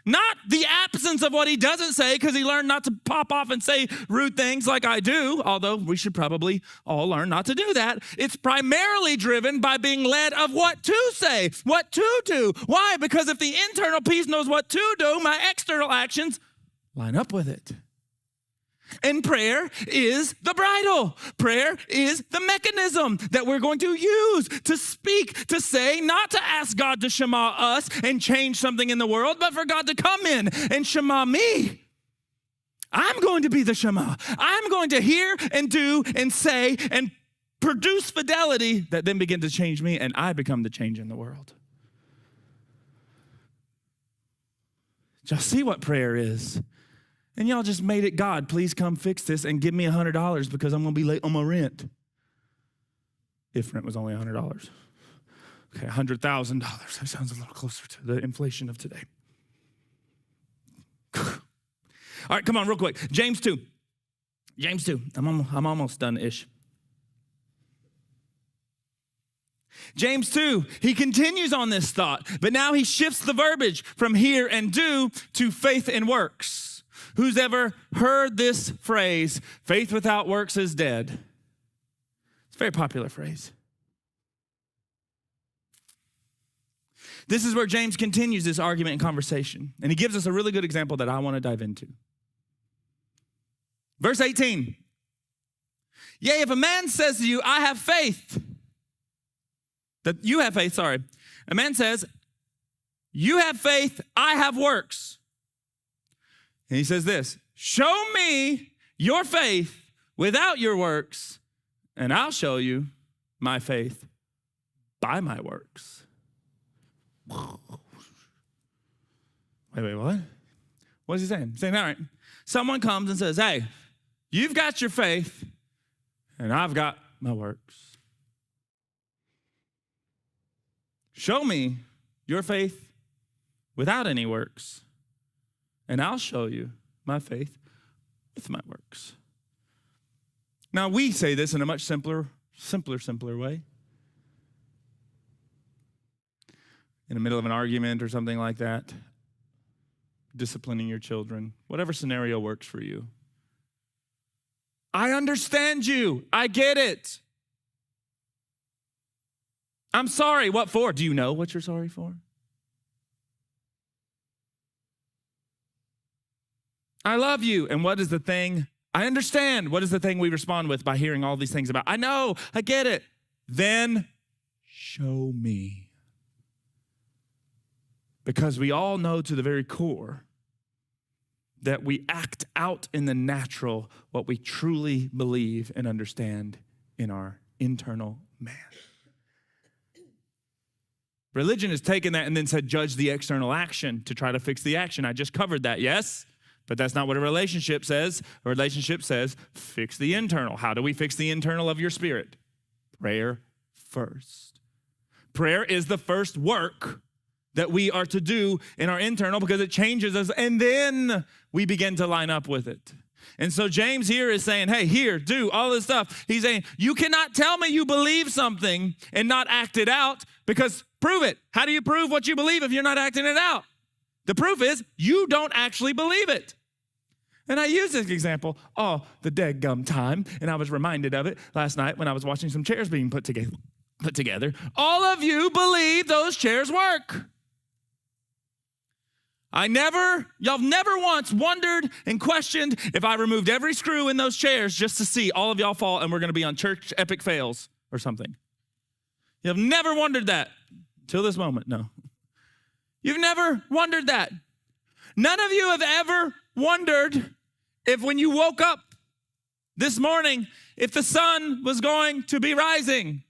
Not the absence of what he doesn't say, because he learned not to pop off and say rude things like I do, although we should probably all learn not to do that. It's primarily driven by being led of what to say, what to do. Why? Because if the internal piece knows what to do, my external actions line up with it. And prayer is the bridle. Prayer is the mechanism that we're going to use to speak, to say, not to ask God to shema us and change something in the world, but for God to come in and shema me. I'm going to be the shema. I'm going to hear and do and say and produce fidelity that then begin to change me, and I become the change in the world. Y'all see what prayer is? And y'all just made it, God, please come fix this and give me $100 because I'm going to be late on my rent. If rent was only $100. Okay, $100,000. That sounds a little closer to the inflation of today. All right, come on real quick. James 2. James 2. I'm almost done-ish. James 2, he continues on this thought, but now he shifts the verbiage from hear and do to faith and works. Who's ever heard this phrase, faith without works is dead? It's a very popular phrase. This is where James continues this argument and conversation, and he gives us a really good example that I want to dive into. Verse 18. Yea, if a man says to you, I have faith, that you have faith, sorry. A man says, you have faith, I have works. And he says this, show me your faith without your works, and I'll show you my faith by my works. Wait, what? What is he saying? He's saying, all right, someone comes and says, hey, you've got your faith, and I've got my works. Show me your faith without any works, and I'll show you my faith with my works. Now, we say this in a much simpler way. In the middle of an argument or something like that, disciplining your children, whatever scenario works for you. I understand you. I get it. I'm sorry. What for? Do you know what you're sorry for? I love you. And what is the thing? I understand. What is the thing we respond with by hearing all these things about? I know. I get it. Then show me. Because we all know to the very core that we act out in the natural what we truly believe and understand in our internal man. Religion has taken that and then said, judge the external action to try to fix the action. I just covered that, yes? But that's not what a relationship says. A relationship says, fix the internal. How do we fix the internal of your spirit? Prayer first. Prayer is the first work that we are to do in our internal because it changes us, and then we begin to line up with it. And so James here is saying, hey, here, do all this stuff. He's saying, you cannot tell me you believe something and not act it out, because prove it. How do you prove what you believe if you're not acting it out? The proof is you don't actually believe it. And I use this example all the dadgum time, and I was reminded of it last night when I was watching some chairs being put together. All of you believe those chairs work. Y'all never once wondered and questioned if I removed every screw in those chairs just to see all of y'all fall and we're going to be on church epic fails or something. You've never wondered that till this moment, no. You've never wondered that. None of you have ever wondered if when you woke up this morning, if the sun was going to be rising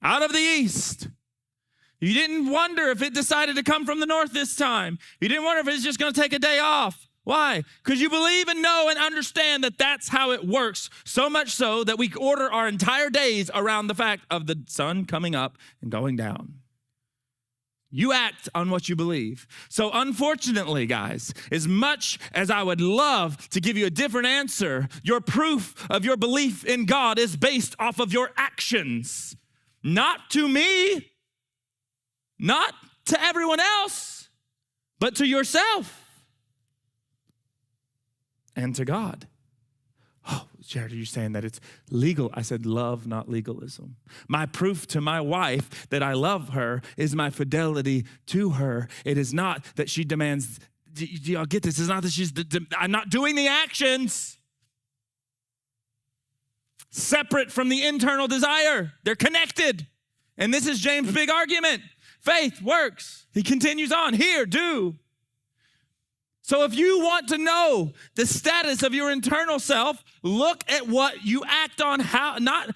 out of the east. You didn't wonder if it decided to come from the north this time. You didn't wonder if it's just going to take a day off. Why? Because you believe and know and understand that that's how it works, so much so that we order our entire days around the fact of the sun coming up and going down. You act on what you believe. So unfortunately, guys, as much as I would love to give you a different answer, your proof of your belief in God is based off of your actions. Not to me, not to everyone else, but to yourself and to God. Oh, Jared, are you saying that it's legal? I said love, not legalism. My proof to my wife that I love her is my fidelity to her. It is not that she demands, do y'all get this? It's not that I'm not doing the actions separate from the internal desire. They're connected. And this is James' big argument. Faith works. He continues on. Here, do. So if you want to know the status of your internal self, look at what you act on, how not.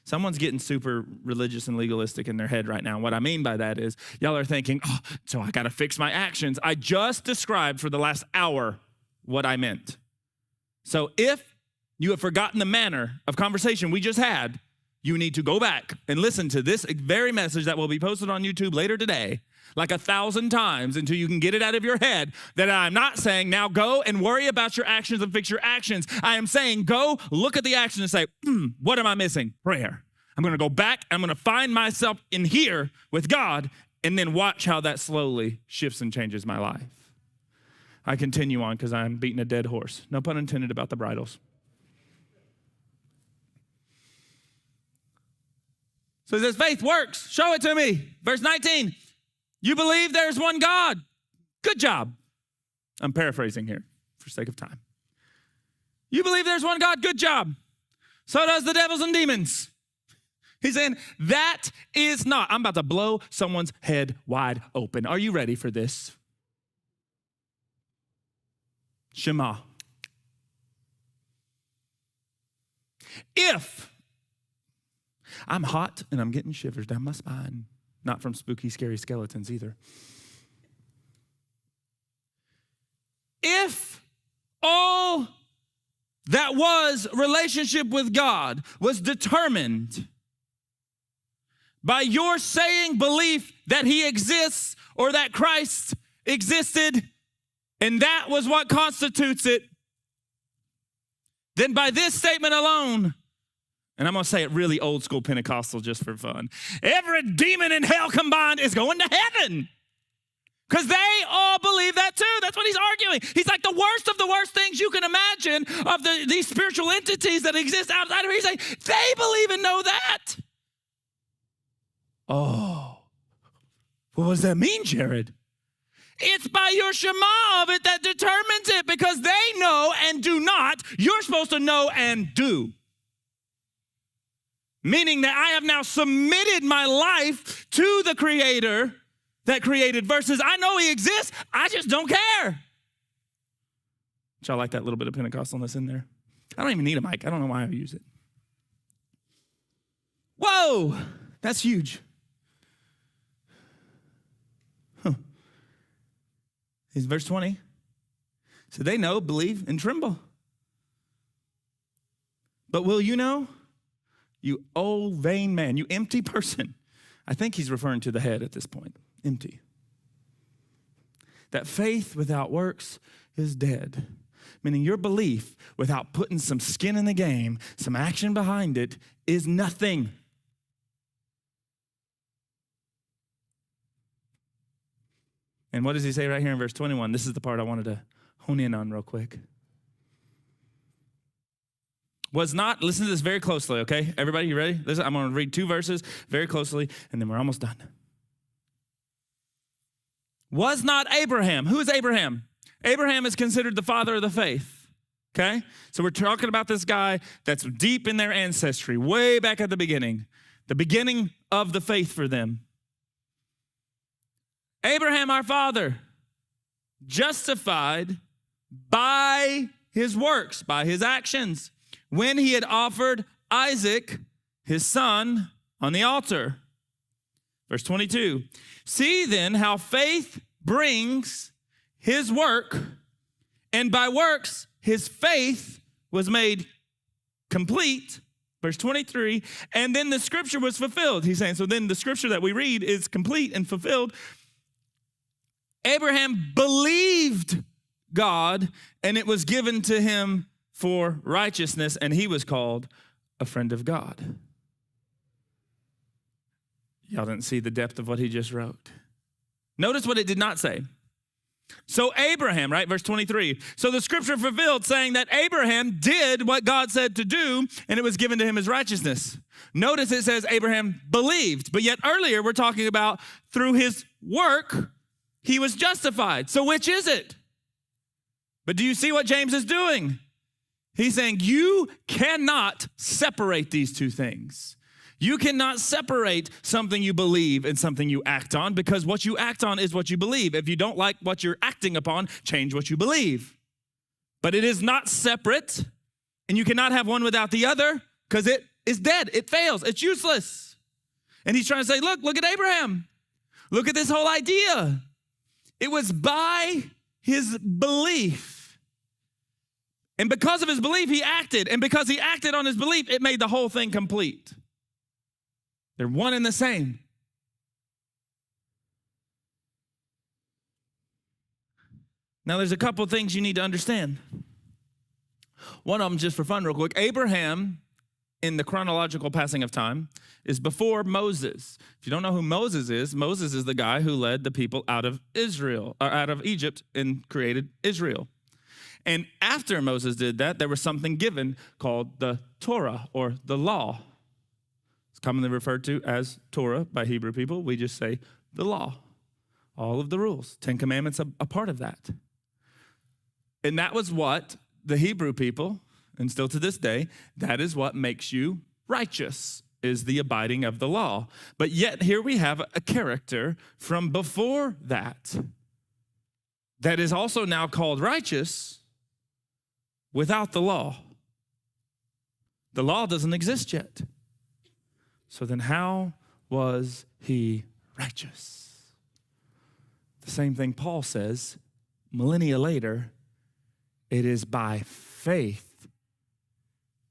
Someone's getting super religious and legalistic in their head right now. What I mean by that is y'all are thinking, oh, so I got to fix my actions. I just described for the last hour what I meant. So if you have forgotten the manner of conversation we just had, you need to go back and listen to this very message that will be posted on YouTube later today, like 1,000 times until you can get it out of your head that I'm not saying now go and worry about your actions and fix your actions. I am saying go look at the action and say, what am I missing? Prayer. I'm going to go back. I'm going to find myself in here with God and then watch how that slowly shifts and changes my life. I continue on because I'm beating a dead horse. No pun intended about the bridles. So it says, faith works. Show it to me. Verse 19, you believe there's one God. Good job. I'm paraphrasing here for sake of time. You believe there's one God. Good job. So does the devils and demons. He's saying that is not. I'm about to blow someone's head wide open. Are you ready for this? Shema. If I'm hot and I'm getting shivers down my spine. Not from spooky, scary skeletons either. If all that was relationship with God was determined by your saying belief that he exists or that Christ existed, and that was what constitutes it, then by this statement alone, and I'm going to say it really old school Pentecostal just for fun, every demon in hell combined is going to heaven. Because they all believe that too. That's what he's arguing. He's like the worst of the worst things you can imagine of these spiritual entities that exist outside of here. He's like, they believe and know that. Oh, what does that mean, Jared? It's by your Shema of it that determines it, because they know and do not. You're supposed to know and do. Meaning that I have now submitted my life to the Creator that created, versus I know he exists, I just don't care. Y'all like that little bit of Pentecostalness in there? I don't even need a mic. I don't know why I use it. Whoa, that's huge. Here's verse 20. So they know, believe, and tremble. But will you know? You old vain man, you empty person. I think he's referring to the head at this point. Empty. That faith without works is dead. Meaning your belief without putting some skin in the game, some action behind it, is nothing. And what does he say right here in verse 21? This is the part I wanted to hone in on real quick. Was not, listen to this very closely, okay? Everybody, you ready? Listen, I'm going to read 2 verses very closely, and then we're almost done. Was not Abraham. Who is Abraham? Abraham is considered the father of the faith, okay? So we're talking about this guy that's deep in their ancestry, way back at the beginning of the faith for them. Abraham, our father, justified by his works, by his actions, when he had offered Isaac, his son, on the altar. Verse 22, see then how faith brings his work, and by works his faith was made complete. Verse 23, and then the scripture was fulfilled. He's saying, so then the scripture that we read is complete and fulfilled. Abraham believed God, and it was given to him for righteousness, and he was called a friend of God. Y'all didn't see the depth of what he just wrote. Notice what it did not say. So Abraham, right, verse 23. So the scripture fulfilled, saying that Abraham did what God said to do, and it was given to him as righteousness. Notice it says Abraham believed, but yet earlier we're talking about through his work, he was justified. So which is it? But do you see what James is doing? He's saying you cannot separate these two things. You cannot separate something you believe and something you act on, because what you act on is what you believe. If you don't like what you're acting upon, change what you believe. But it is not separate, and you cannot have one without the other, because it is dead. It fails. It's useless. And he's trying to say, look at Abraham. Look at this whole idea. It was by his belief. And because of his belief, he acted. And because he acted on his belief, it made the whole thing complete. They're one and the same. Now, there's a couple of things you need to understand. One of them, just for fun, real quick. Abraham, in the chronological passing of time, is before Moses. If you don't know who Moses is the guy who led the people out of Israel, or out of Egypt, and created Israel. And after Moses did that, there was something given called the Torah, or the law. It's commonly referred to as Torah by Hebrew people. We just say the law, all of the rules. 10 Commandments, a part of that. And that was what the Hebrew people, and still to this day, that is what makes you righteous, is the abiding of the law. But yet here we have a character from before that is also now called righteous without the law. The law doesn't exist yet. So then how was he righteous? The same thing Paul says, millennia later, it is by faith.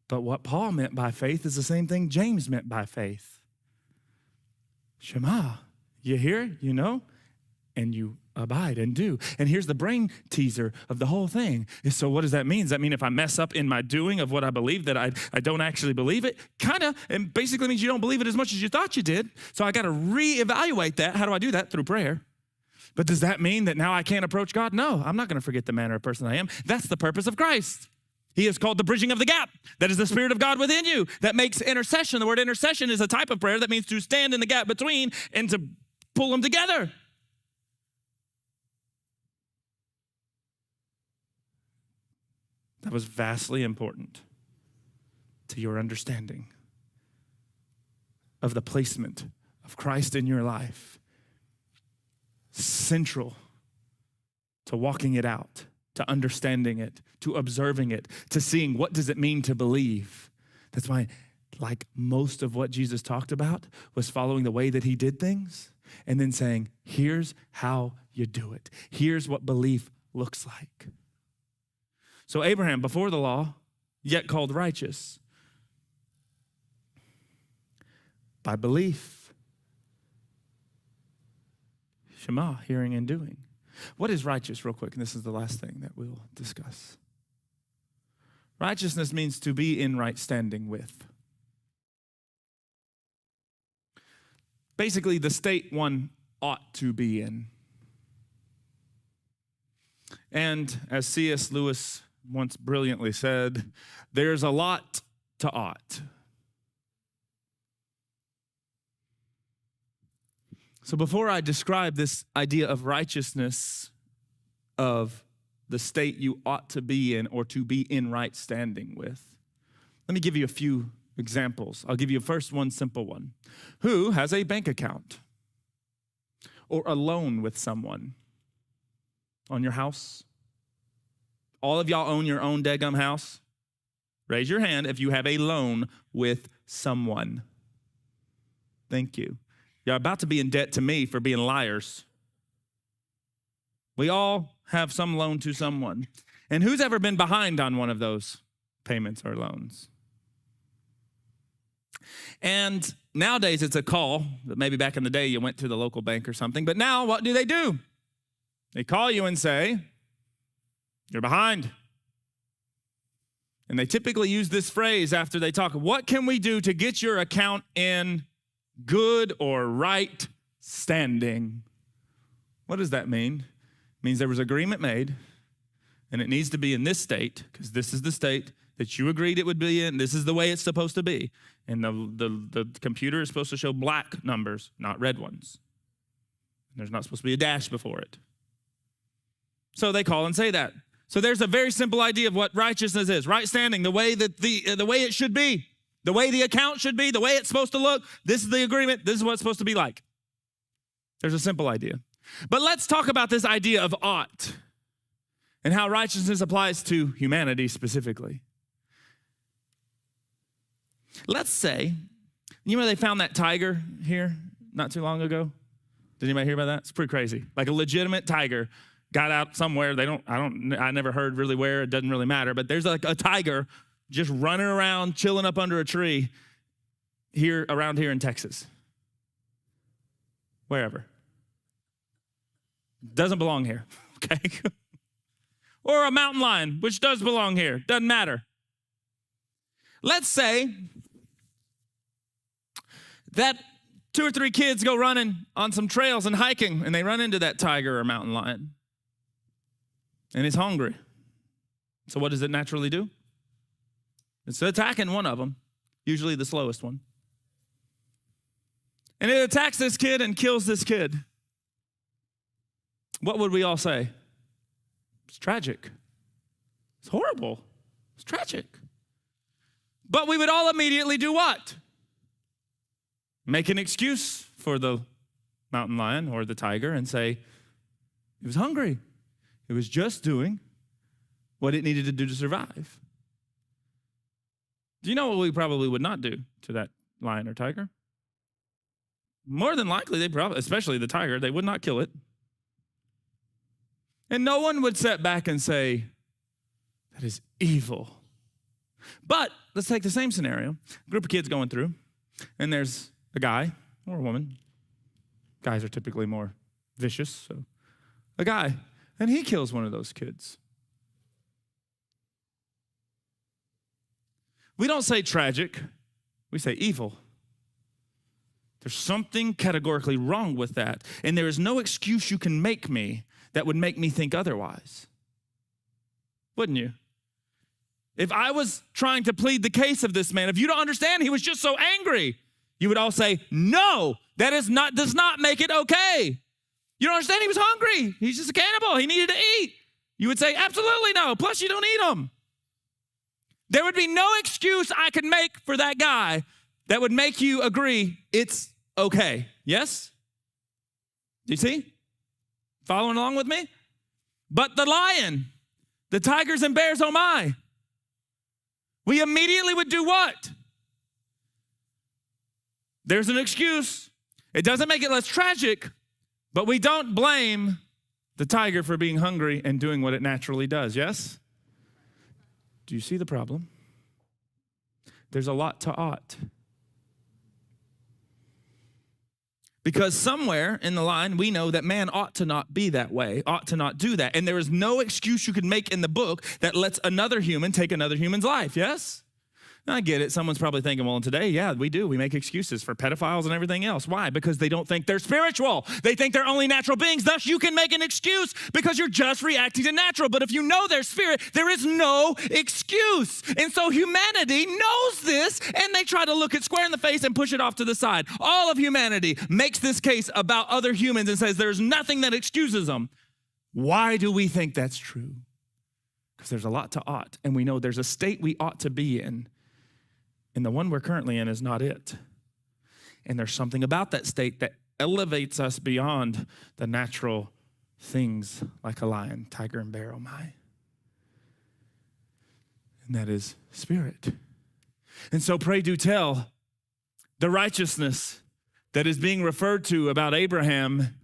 But what Paul meant by faith is the same thing James meant by faith. Shema, you hear, you know, and you abide and do. And here's the brain teaser of the whole thing. So what does that mean? Does that mean if I mess up in my doing of what I believe that I don't actually believe it? Kind of. It basically means you don't believe it as much as you thought you did. So I got to reevaluate that. How do I do that? Through prayer. But does that mean that now I can't approach God? No, I'm not going to forget the manner of person I am. That's the purpose of Christ. He is called the bridging of the gap. That is the Spirit of God within you that makes intercession. The word intercession is a type of prayer that means to stand in the gap between and to pull them together. That was vastly important to your understanding of the placement of Christ in your life. Central to walking it out, to understanding it, to observing it, to seeing what does it mean to believe. That's why, like most of what Jesus talked about, was following the way that he did things and then saying, here's how you do it. Here's what belief looks like. So Abraham, before the law, yet called righteous by belief. Shema, hearing and doing. What is righteous, real quick? And this is the last thing that we'll discuss. Righteousness means to be in right standing with. Basically, the state one ought to be in. And as C.S. Lewis once brilliantly said, there's a lot to ought. So before I describe this idea of righteousness, of the state you ought to be in or to be in right standing with, let me give you a few examples. I'll give you first one simple one. Who has a bank account or a loan with someone on your house? All of y'all own your own daggum house? Raise your hand if you have a loan with someone. Thank you. You're about to be in debt to me for being liars. We all have some loan to someone. And who's ever been behind on one of those payments or loans? And nowadays it's a call, but maybe back in the day you went to the local bank or something. But now what do? They call you and say, you're behind. And they typically use this phrase after they talk, what can we do to get your account in good or right standing? What does that mean? It means there was agreement made, and it needs to be in this state, because this is the state that you agreed it would be in. This is the way it's supposed to be. And the computer is supposed to show black numbers, not red ones. There's not supposed to be a dash before it. So they call and say that. So there's a very simple idea of what righteousness is. Right standing, the way that the way it should be, the way the account should be, the way it's supposed to look. This is the agreement. This is what it's supposed to be like. There's a simple idea. But let's talk about this idea of ought and how righteousness applies to humanity specifically. Let's say, you know they found that tiger here not too long ago? Did anybody hear about that? It's pretty crazy. Like a legitimate tiger got out somewhere. I never heard really where. It doesn't really matter. But there's like a tiger just running around, chilling up under a tree around here in Texas. Wherever. Doesn't belong here, okay? Or a mountain lion, which does belong here. Doesn't matter. Let's say that 2 or 3 kids go running on some trails and hiking, and they run into that tiger or mountain lion. And it's hungry. So what does it naturally do? It's attacking one of them, usually the slowest one. And it attacks this kid and kills this kid. What would we all say? It's tragic. It's horrible. It's tragic. But we would all immediately do what? Make an excuse for the mountain lion or the tiger and say, it was hungry. It was just doing what it needed to do to survive. Do you know what we probably would not do to that lion or tiger? More than likely, they probably, especially the tiger, they would not kill it. And no one would sit back and say, that is evil. But let's take the same scenario. A group of kids going through, and there's a guy or a woman. Guys are typically more vicious, so a guy, and he kills one of those kids. We don't say tragic, we say evil. There's something categorically wrong with that, and there is no excuse you can make me that would make me think otherwise. Wouldn't you? If I was trying to plead the case of this man, if you don't understand, he was just so angry, you would all say, no, that does not make it okay. You don't understand, he was hungry. He's just a cannibal. He needed to eat. You would say, absolutely no. Plus, you don't eat him. There would be no excuse I could make for that guy that would make you agree it's okay. Yes? Do you see? Following along with me? But the lion, the tigers and bears, oh my. We immediately would do what? There's an excuse. It doesn't make it less tragic, but we don't blame the tiger for being hungry and doing what it naturally does, yes? Do you see the problem? There's a lot to ought. Because somewhere in the line, we know that man ought to not be that way, ought to not do that. And there is no excuse you could make in the book that lets another human take another human's life, yes? I get it. Someone's probably thinking, well, today, yeah, we do. We make excuses for pedophiles and everything else. Why? Because they don't think they're spiritual. They think they're only natural beings. Thus, you can make an excuse because you're just reacting to natural. But if you know their spirit, there is no excuse. And so humanity knows this, and they try to look it square in the face and push it off to the side. All of humanity makes this case about other humans and says there's nothing that excuses them. Why do we think that's true? Because there's a lot to ought, and we know there's a state we ought to be in. And the one we're currently in is not it. And there's something about that state that elevates us beyond the natural things like a lion, tiger, and bear, oh my. And that is spirit. And so pray do tell the righteousness that is being referred to about Abraham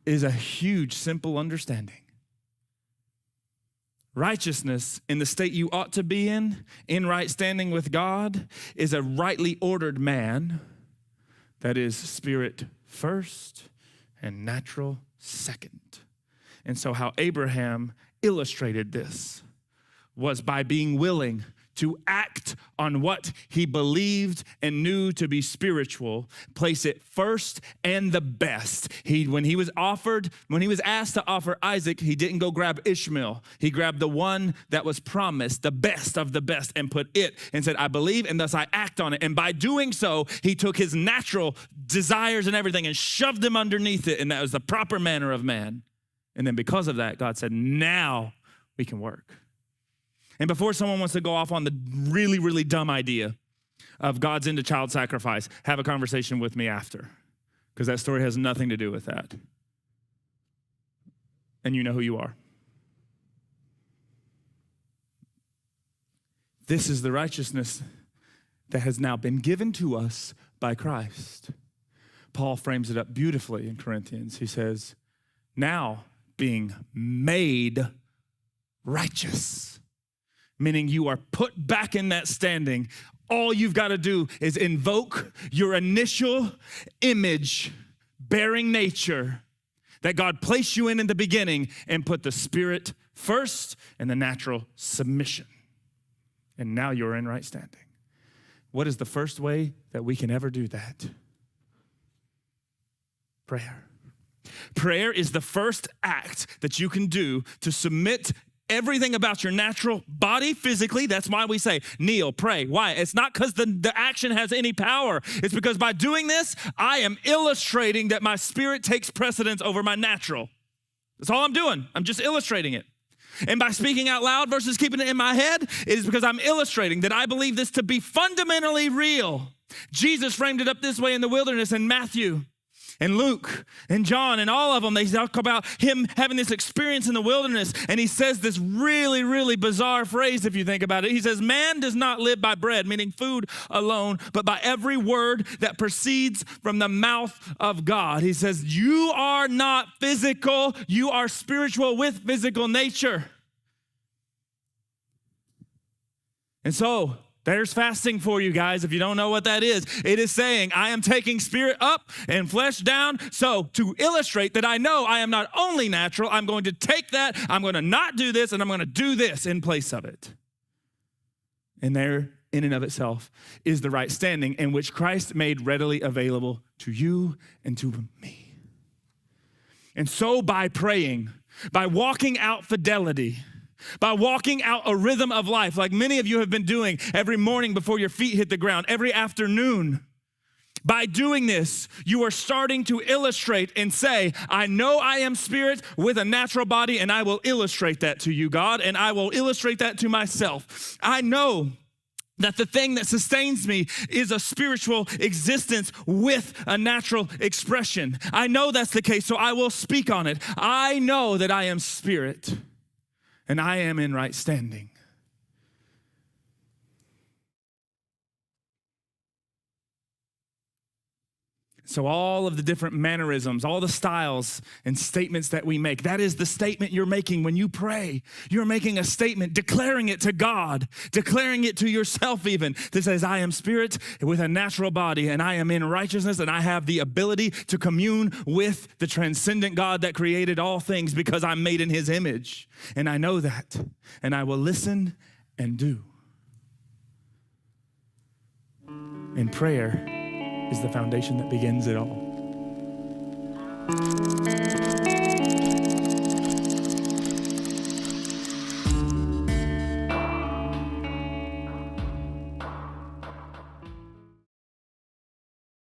is a huge, simple understanding. Righteousness in the state you ought to be in right standing with God, is a rightly ordered man that is spirit first and natural second. And so how Abraham illustrated this was by being willing to act on what he believed and knew to be spiritual, place it first and the best. When he was asked to offer Isaac, he didn't go grab Ishmael. He grabbed the one that was promised, the best of the best, and put it and said, I believe and thus I act on it. And by doing so, he took his natural desires and everything and shoved them underneath it. And that was the proper manner of man. And then because of that, God said, now we can work. And before someone wants to go off on the really, really dumb idea of God's into child sacrifice, have a conversation with me after, because that story has nothing to do with that. And you know who you are. This is the righteousness that has now been given to us by Christ. Paul frames it up beautifully in Corinthians. He says, now being made righteous. Meaning you are put back in that standing. All you've got to do is invoke your initial image bearing nature that God placed you in the beginning and put the spirit first and the natural submission. And now you're in right standing. What is the first way that we can ever do that? Prayer. Prayer is the first act that you can do to submit everything about your natural body physically. That's why we say, kneel, pray. Why? It's not because the action has any power. It's because by doing this, I am illustrating that my spirit takes precedence over my natural. That's all I'm doing. I'm just illustrating it. And by speaking out loud versus keeping it in my head, it is because I'm illustrating that I believe this to be fundamentally real. Jesus framed it up this way in the wilderness in Matthew and Luke and John and all of them. They talk about him having this experience in the wilderness. And he says this really, really bizarre phrase if you think about it. He says, man does not live by bread, meaning food alone, but by every word that proceeds from the mouth of God. He says, you are not physical, you are spiritual with physical nature. And so, there's fasting for you guys. If you don't know what that is, it is saying, I am taking spirit up and flesh down. So to illustrate that I know I am not only natural, I'm going to take that, I'm going to not do this, and I'm going to do this in place of it. And there, in and of itself, is the right standing in which Christ made readily available to you and to me. And so by praying, by walking out fidelity, by walking out a rhythm of life like many of you have been doing every morning before your feet hit the ground, every afternoon. By doing this, you are starting to illustrate and say, I know I am spirit with a natural body, and I will illustrate that to you, God, and I will illustrate that to myself. I know that the thing that sustains me is a spiritual existence with a natural expression. I know that's the case, so I will speak on it. I know that I am spirit. And I am in right standing. So all of the different mannerisms, all the styles and statements that we make, that is the statement you're making when you pray. You're making a statement, declaring it to God, declaring it to yourself even, that says, I am spirit with a natural body, and I am in righteousness, and I have the ability to commune with the transcendent God that created all things because I'm made in his image. And I know that, and I will listen and do. In prayer is the foundation that begins it all.